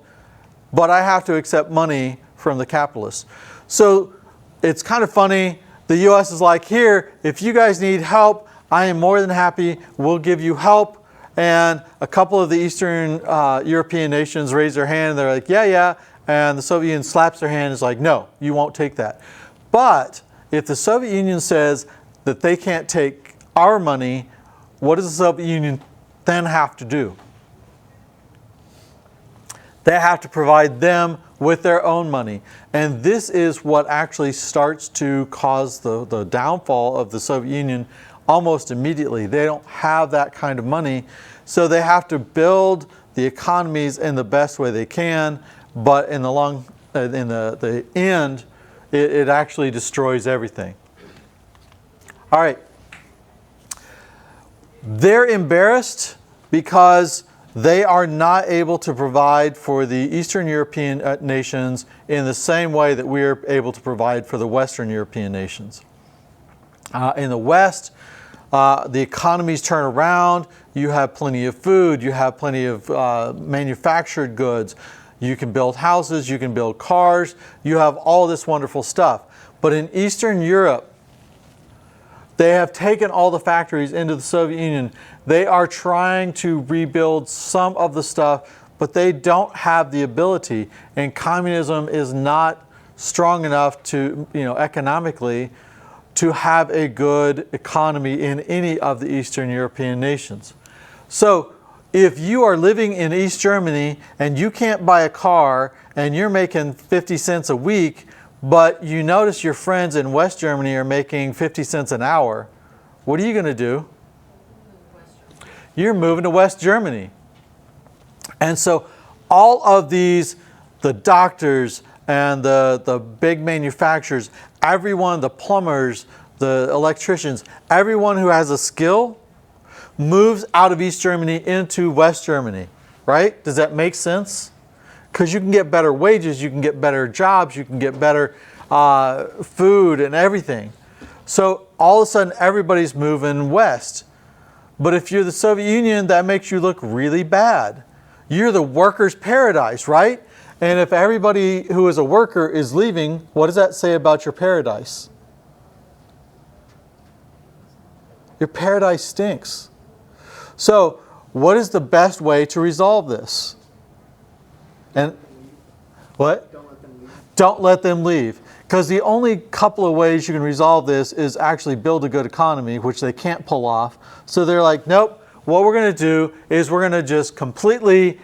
but I have to accept money from the capitalists. So it's kind of funny. The US is like, here, if you guys need help, I am more than happy. We'll give you help. And a couple of the Eastern European nations raise their hand. And they're like, yeah, yeah. And the Soviet Union slaps their hand and is like, no, you won't take that. But if the Soviet Union says that they can't take our money, what does the Soviet Union then have to do? They have to provide them with their own money. And this is what actually starts to cause the downfall of the Soviet Union almost immediately. They don't have that kind of money, so they have to build the economies in the best way they can, but in the end, it actually destroys everything. All right. They're embarrassed because they are not able to provide for the Eastern European nations in the same way that we are able to provide for the Western European nations. In the West, the economies turn around. You have plenty of food. You have plenty of manufactured goods. You can build houses. You can build cars. You have all this wonderful stuff. But in Eastern Europe, they have taken all the factories into the Soviet Union. They are trying to rebuild some of the stuff, but they don't have the ability. And communism is not strong enough to, economically, to have a good economy in any of the Eastern European nations. So if you are living in East Germany and you can't buy a car and you're making 50 cents a week, but you notice your friends in West Germany are making 50 cents an hour, what are you going to do? You're moving to West Germany. And so all of these, the doctors and the big manufacturers, everyone, the plumbers, the electricians, everyone who has a skill moves out of East Germany into West Germany, right? Does that make sense? Because you can get better wages, you can get better jobs, you can get better food and everything. So all of a sudden everybody's moving west. But if you're the Soviet Union, that makes you look really bad. You're the workers' paradise, right? And if everybody who is a worker is leaving, what does that say about your paradise? Your paradise stinks. So what is the best way to resolve this? And what? Don't let them leave. Don't let them leave. Because the only couple of ways you can resolve this is actually build a good economy, which they can't pull off. So they're like, nope, what we're going to do is we're going to just completely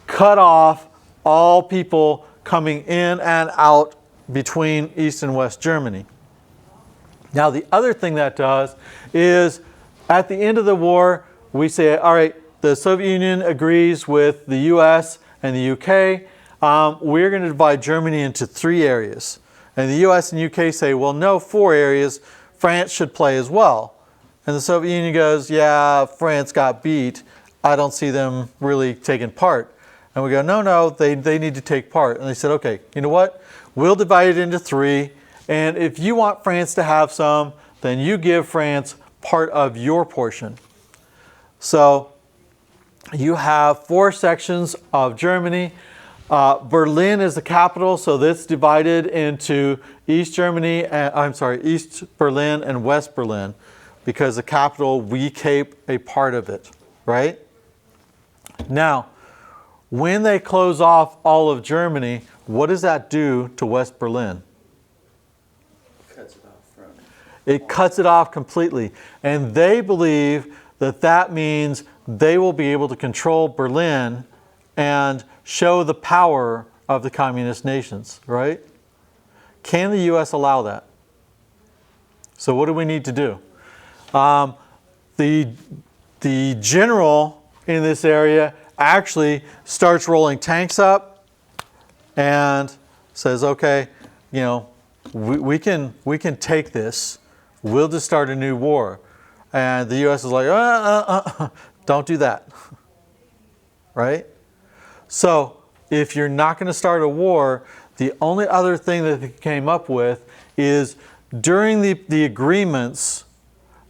cut off all people coming in and out between East and West Germany. Now, the other thing that does is at the end of the war, we say, all right, the Soviet Union agrees with the US and the UK. We're going to divide Germany into 3 areas. And the US and UK say, well, no, 4 areas. France should play as well. And the Soviet Union goes, yeah, France got beat. I don't see them really taking part. And we go, no, they need to take part. And they said, okay, you know what? We'll divide it into 3. And if you want France to have some, then you give France part of your portion. So you have 4 sections of Germany. Berlin is the capital, so that's divided into East Berlin and West Berlin, because the capital, we keep a part of it, right? Now, when they close off all of Germany, what does that do to West Berlin? Cuts it off from. It cuts it off completely. And they believe that that means they will be able to control Berlin and show the power of the communist nations, right? Can the U.S. allow that? So what do we need to do? the general in this area actually starts rolling tanks up and says, okay, you know, we can take this. We'll just start a new war. And the U.S. is like, don't do that, right? So if you're not going to start a war, the only other thing that they came up with is during the agreements,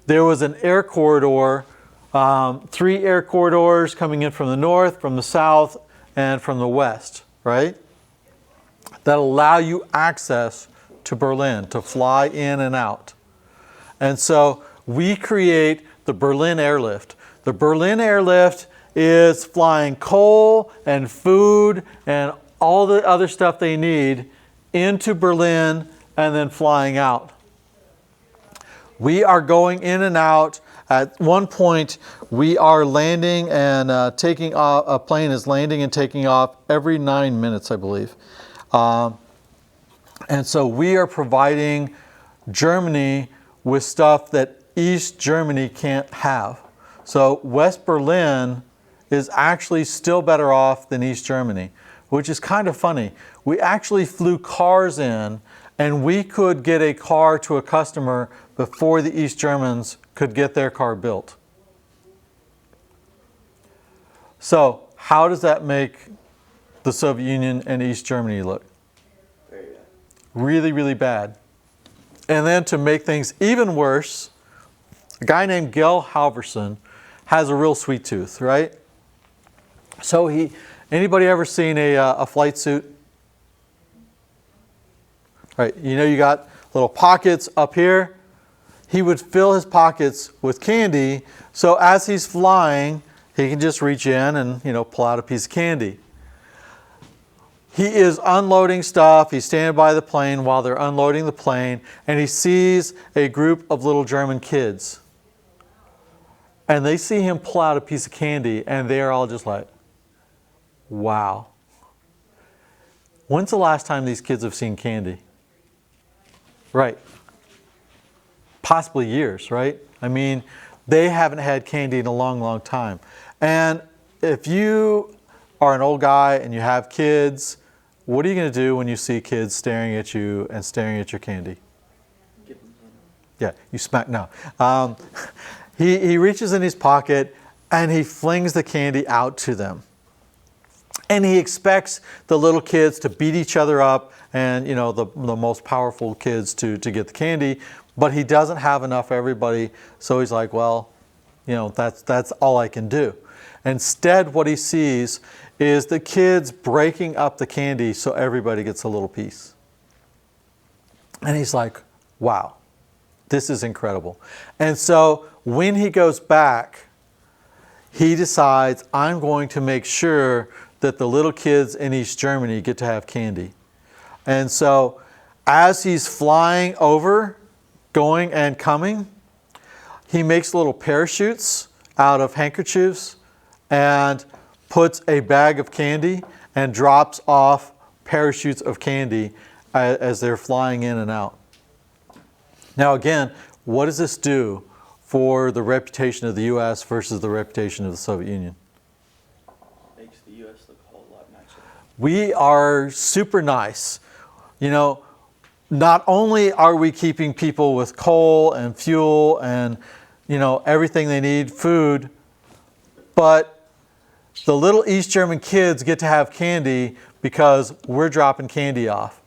there was an air corridor, 3 air corridors coming in from the north, from the south, and from the west, right? That allow you access to Berlin, to fly in and out. And so we create the Berlin Airlift. The Berlin Airlift is flying coal and food and all the other stuff they need into Berlin and then flying out. We are going in and out. At one point, we are landing and taking off. A plane is landing and taking off every 9 minutes, I believe. And so we are providing Germany with stuff that East Germany can't have. So West Berlin is actually still better off than East Germany, which is kind of funny. We actually flew cars in, and we could get a car to a customer before the East Germans could get their car built. So how does that make the Soviet Union and East Germany look? Very bad. Really, really bad. And then to make things even worse, a guy named Gil Halvorson has a real sweet tooth, right? So anybody ever seen a flight suit? Right, you know you got little pockets up here. He would fill his pockets with candy, so as he's flying, he can just reach in and, you know, pull out a piece of candy. He is unloading stuff. He's standing by the plane while they're unloading the plane, and he sees a group of little German kids. And they see him pull out a piece of candy, and they're all just like, wow. When's the last time these kids have seen candy? Right. Possibly years, right? I mean, they haven't had candy in a long, long time. And if you are an old guy and you have kids, what are you going to do when you see kids staring at you and staring at your candy? Give them candy. Yeah, you smack, no. He reaches in his pocket and he flings the candy out to them. And he expects the little kids to beat each other up and, you know, the most powerful kids to get the candy. But he doesn't have enough for everybody. So he's like, well, you know, that's all I can do. Instead, what he sees is the kids breaking up the candy so everybody gets a little piece. And he's like, wow, this is incredible. And so when he goes back, he decides, I'm going to make sure that the little kids in East Germany get to have candy. And so as he's flying over, going and coming, he makes little parachutes out of handkerchiefs and puts a bag of candy and drops off parachutes of candy as they're flying in and out. Now again, what does this do for the reputation of the U.S. versus the reputation of the Soviet Union? Makes the U.S. look a whole lot nicer. We are super nice. You know, not only are we keeping people with coal and fuel and, you know, everything they need, food, but the little East German kids get to have candy because we're dropping candy off.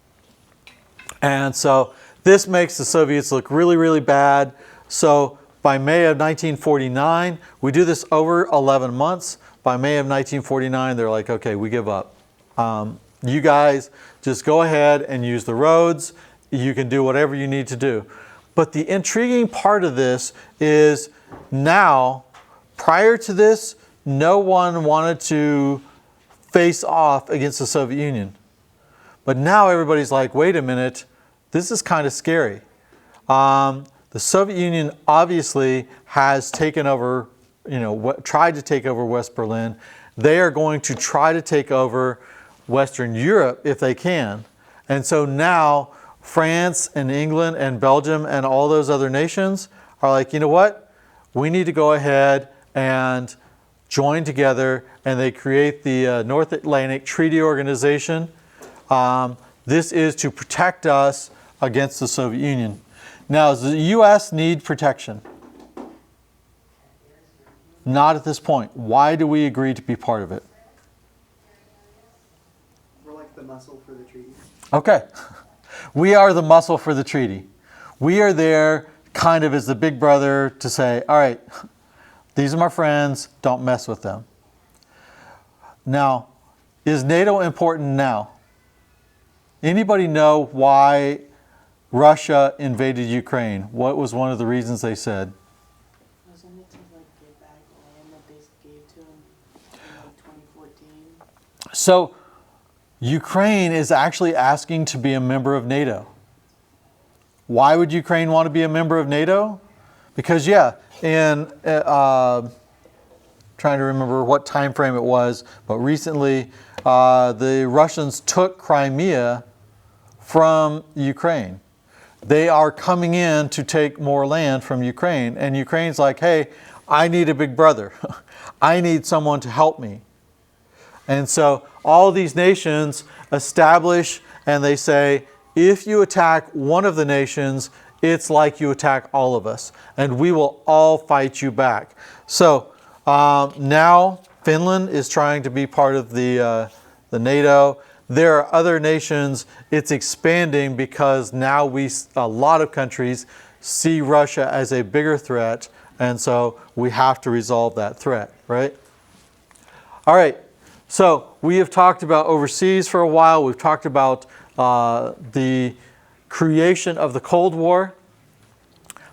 And so this makes the Soviets look really, really bad. So by May of 1949, we do this over 11 months. By May of 1949, they're like, okay, we give up. You guys just go ahead and use the roads. You can do whatever you need to do. But the intriguing part of this is now, prior to this, no one wanted to face off against the Soviet Union. But now everybody's like, wait a minute, this is kind of scary. The Soviet Union obviously has taken over, you know, tried to take over West Berlin. They are going to try to take over Western Europe if they can. And so now France and England and Belgium and all those other nations are like, you know what? we need to go ahead and join together, and they create the North Atlantic Treaty Organization. This is to protect us against the Soviet Union. Now, does the U.S. need protection? Not at this point. Why do we agree to be part of it? We're like the muscle for the treaty. Okay. We are the muscle for the treaty. We are there kind of as the big brother to say, all right, these are my friends, don't mess with them. Now, is NATO important now? Anybody know why Russia invaded Ukraine? What was one of the reasons they said? Wasn't it to like get back land that they gave to them in like 2014? So, Ukraine is actually asking to be a member of NATO. Why would Ukraine want to be a member of NATO? Because in trying to remember what time frame it was, but recently the Russians took Crimea from Ukraine. They are coming in to take more land from Ukraine, and Ukraine's like, hey, I need a big brother. I need someone to help me. And so all these nations establish, and they say, if you attack one of the nations, it's like you attack all of us, and we will all fight you back. So now Finland is trying to be part of the NATO. There are other nations. It's expanding because now a lot of countries see Russia as a bigger threat, and so we have to resolve that threat, right? All right. So we have talked about overseas for a while. We've talked about the creation of the Cold War.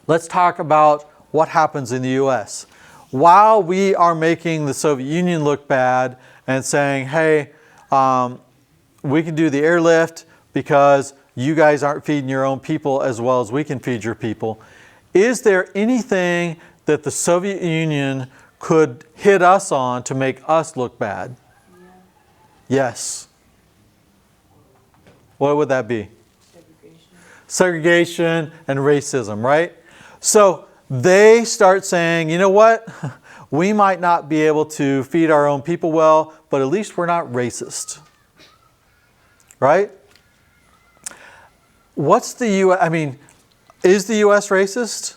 Let's talk about what happens in the U.S. While we are making the Soviet Union look bad and saying, hey, we can do the airlift because you guys aren't feeding your own people as well as we can feed your people, is there anything that the Soviet Union could hit us on to make us look bad? Yes. What would that be? Segregation and racism, right? So they start saying, you know what? We might not be able to feed our own people well, but at least we're not racist. Right? What's the U.S.? I mean, is the U.S. racist?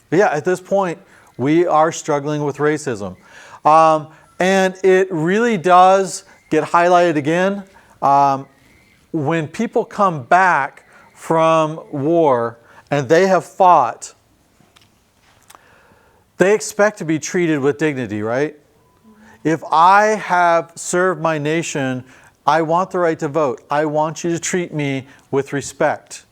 Yeah, at this point, we are struggling with racism. And it really does get highlighted again. When people come back from war and they have fought, they expect to be treated with dignity, right? If I have served my nation, I want the right to vote. I want you to treat me with respect.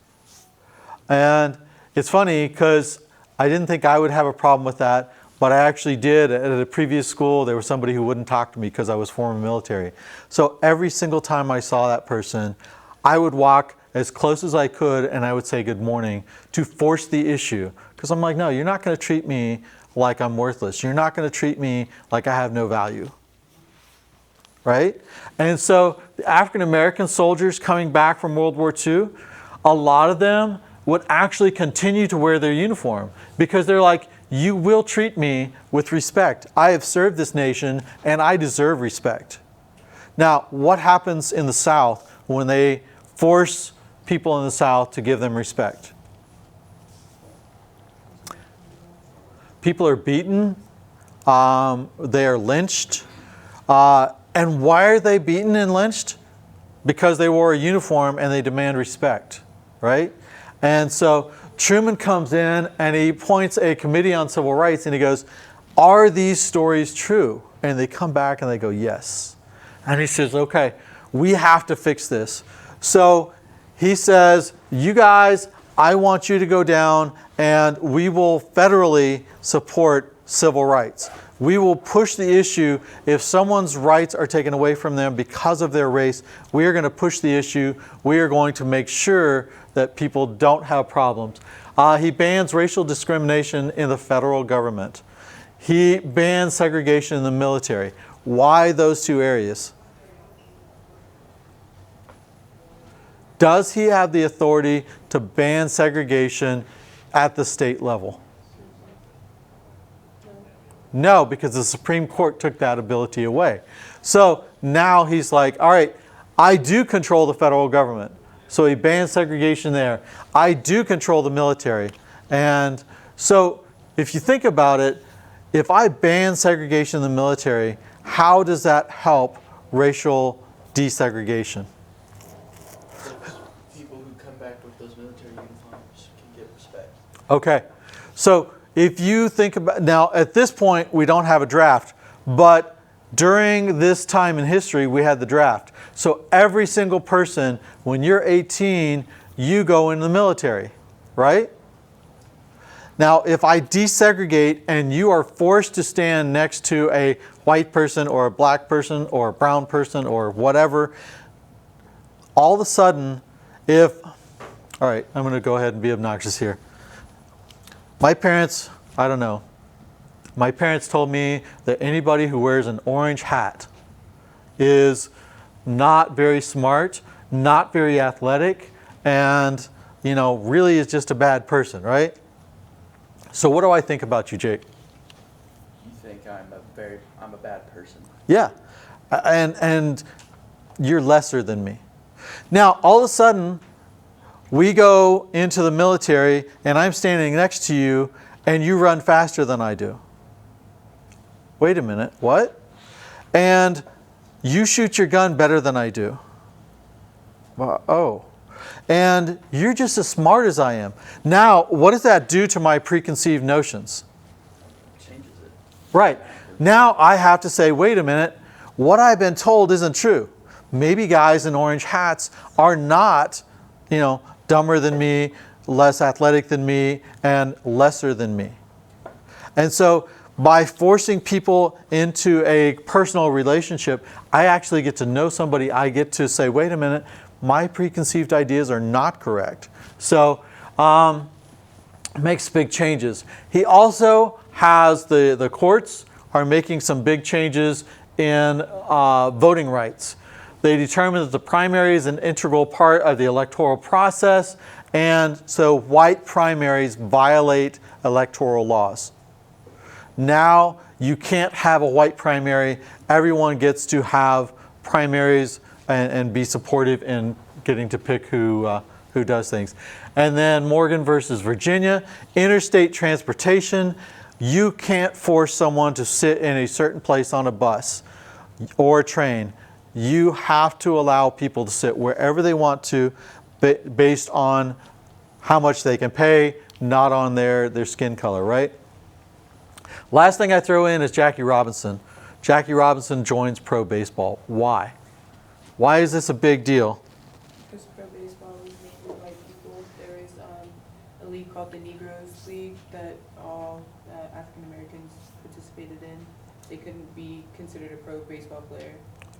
And it's funny because I didn't think I would have a problem with that, but I actually did. At a previous school, there was somebody who wouldn't talk to me because I was former military. So every single time I saw that person, I would walk as close as I could and I would say good morning to force the issue. Because I'm like, no, you're not going to treat me like I'm worthless. You're not going to treat me like I have no value. Right? And so the African American soldiers coming back from World War II, a lot of them would actually continue to wear their uniform because they're like, you will treat me with respect. I have served this nation and I deserve respect. Now, what happens in the South when they force people in the South to give them respect? People are beaten. They are lynched. And why are they beaten and lynched? Because they wore a uniform and they demand respect, right? And so Truman comes in and he appoints a committee on civil rights and he goes, are these stories true? And they come back and they go, yes. And he says, okay, we have to fix this. So he says, you guys, I want you to go down and we will federally support civil rights. We will push the issue. If someone's rights are taken away from them because of their race, we are going to push the issue. We are going to make sure that people don't have problems. He bans racial discrimination in the federal government. He bans segregation in the military. Why those two areas? Does he have the authority to ban segregation at the state level? No, because the Supreme Court took that ability away. So now he's like, all right, I do control the federal government. So he banned segregation there. I do control the military. And so if you think about it, if I ban segregation in the military, how does that help racial desegregation? Those people who come back with those military uniforms can get respect. Okay, so if you think about, now at this point we don't have a draft, but during this time in history we had the draft. So every single person, when you're 18, you go into the military, right? Now if I desegregate and you are forced to stand next to a white person or a black person or a brown person or whatever, all of a sudden, all right, I'm going to go ahead and be obnoxious here. My parents, I don't know, my parents told me that anybody who wears an orange hat is not very smart, not very athletic, and, you know, really is just a bad person, right? So what do I think about you, Jake? You think I'm a bad person. Yeah, and you're lesser than me. Now, all of a sudden, we go into the military and I'm standing next to you and you run faster than I do. Wait a minute, what? And you shoot your gun better than I do. Well, oh. And you're just as smart as I am. Now, what does that do to my preconceived notions? Changes it. Right. Now I have to say, wait a minute, what I've been told isn't true. Maybe guys in orange hats are not, you know, dumber than me, less athletic than me, and lesser than me. And so by forcing people into a personal relationship, I actually get to know somebody. I get to say, wait a minute, my preconceived ideas are not correct. So makes big changes. He also has the courts are making some big changes in voting rights. They determined that the primary is an integral part of the electoral process, and so white primaries violate electoral laws. Now you can't have a white primary. Everyone gets to have primaries and be supportive in getting to pick who does things. And then Morgan versus Virginia, interstate transportation. You can't force someone to sit in a certain place on a bus or a train. You have to allow people to sit wherever they want to based on how much they can pay, not on their skin color, right? Last thing I throw in is Jackie Robinson. Jackie Robinson joins pro baseball. Why? Why is this a big deal? Because pro baseball was mainly white people. There is a league called the Negroes League that all African Americans participated in. They couldn't be considered a pro baseball player.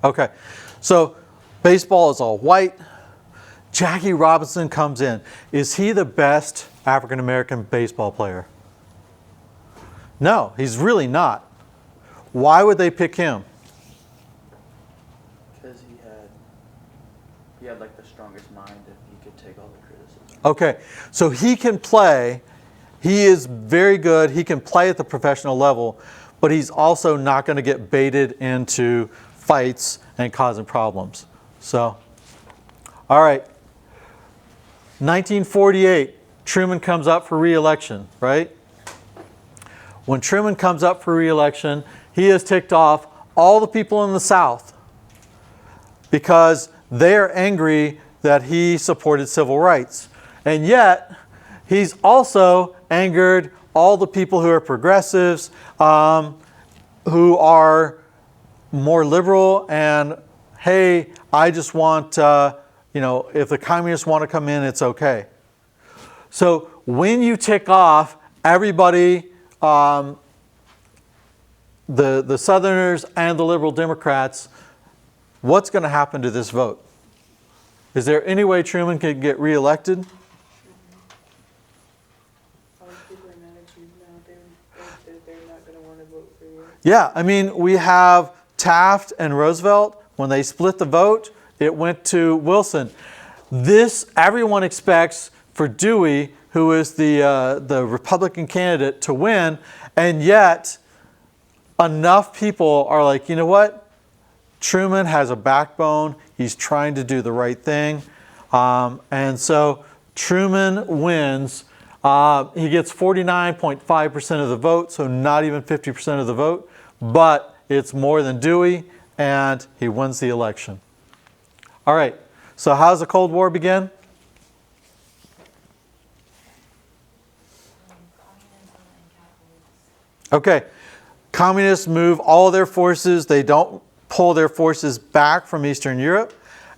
Okay, so baseball is all white. Jackie Robinson comes in. Is he the best African American baseball player? No, he's really not. Why would they pick him? Because he had like the strongest mind and he could take all the criticism. Okay, so he can play. He is very good. He can play at the professional level, but he's also not going to get baited into fights and causing problems. So, all right. 1948, Truman comes up for re-election, right? When Truman comes up for re-election, he has ticked off all the people in the South because they are angry that he supported civil rights. And yet, he's also angered all the people who are progressives, who are more liberal, and hey, I just want, if the communists want to come in, it's okay. So when you tick off everybody, the Southerners and the liberal Democrats, what's going to happen to this vote? Is there any way Truman could get reelected? All these people are mad at you now. They're not going to want to vote for you. Yeah, I mean, we have Taft and Roosevelt. When they split the vote, it went to Wilson. This, everyone expects for Dewey, who is the Republican candidate, to win, and yet enough people are like, you know what? Truman has a backbone. He's trying to do the right thing. And so Truman wins. He gets 49.5% of the vote, so not even 50% of the vote, but it's more than Dewey, and he wins the election. All right, so how does the Cold War begin? Communism and capitalism. Okay, communists move all their forces. They don't pull their forces back from Eastern Europe.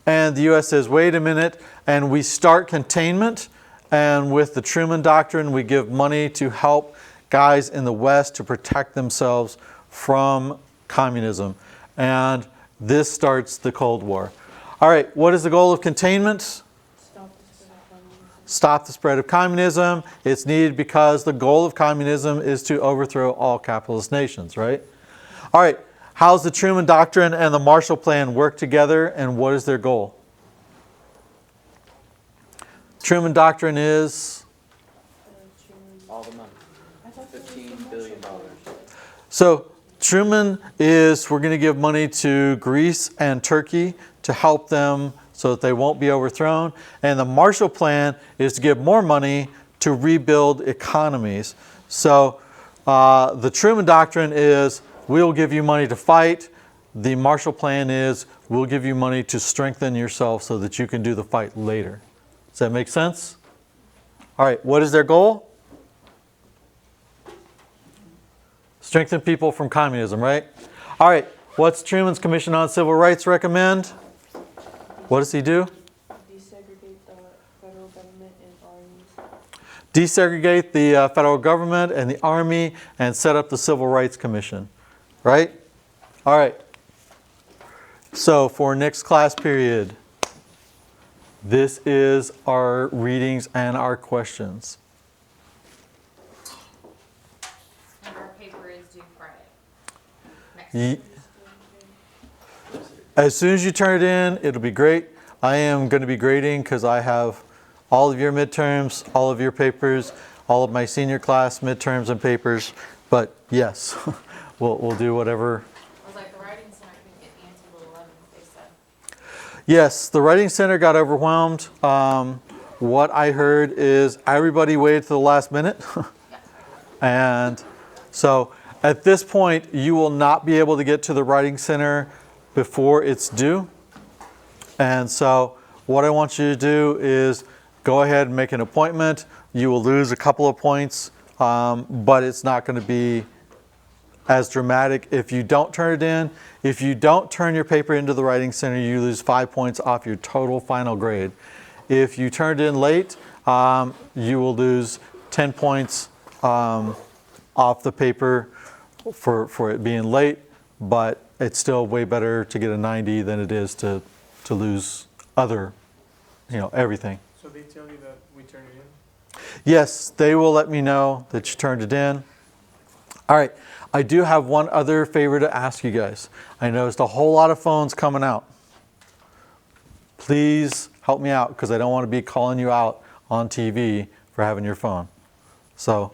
And the U.S. says, wait a minute, and we start containment. And with the Truman Doctrine, we give money to help guys in the West to protect themselves from communism. And this starts the Cold War. All right, what is the goal of containment? Stop the spread of communism. Stop the spread of communism. It's needed because the goal of communism is to overthrow all capitalist nations, right? All right, how's the Truman Doctrine and the Marshall Plan work together, and what is their goal? Truman Doctrine is, All the money, I thought there was the $15 billion. so Truman is, we're going to give money to Greece and Turkey to help them so that they won't be overthrown. And the Marshall Plan is to give more money to rebuild economies. So the Truman Doctrine is, we'll give you money to fight. The Marshall Plan is, we'll give you money to strengthen yourself so that you can do the fight later. Does that make sense? All right, what is their goal? Strengthen people from communism, right? All right, what's Truman's Commission on Civil Rights recommend? What does he do? Desegregate the federal government and armies. Desegregate the federal government and the army and set up the Civil Rights Commission, right? All right. So for next class period, this is our readings and our questions. And our paper is due Friday. Next Ye- week. As soon as you turn it in, it'll be great. I am going to be grading because I have all of your midterms, all of your papers, all of my senior class midterms and papers. But yes, we'll do whatever. I was like, the writing center couldn't get me until the 11th, they said. Yes, the Writing Center got overwhelmed. What I heard is everybody waited to the last minute. And so at this point, you will not be able to get to the Writing Center before it's due. And so what I want you to do is go ahead and make an appointment. You will lose a couple of points, but it's not going to be as dramatic if you don't turn it in. If you don't turn your paper into the Writing Center, you lose 5 points off your total final grade. If you turn it in late, you will lose 10 points off the paper for it being late, but it's still way better to get a 90 than it is to lose other, everything. So they tell you that we turn it in? Yes, they will let me know that you turned it in. All right, I do have one other favor to ask you guys. I noticed a whole lot of phones coming out. Please help me out because I don't want to be calling you out on TV for having your phone. So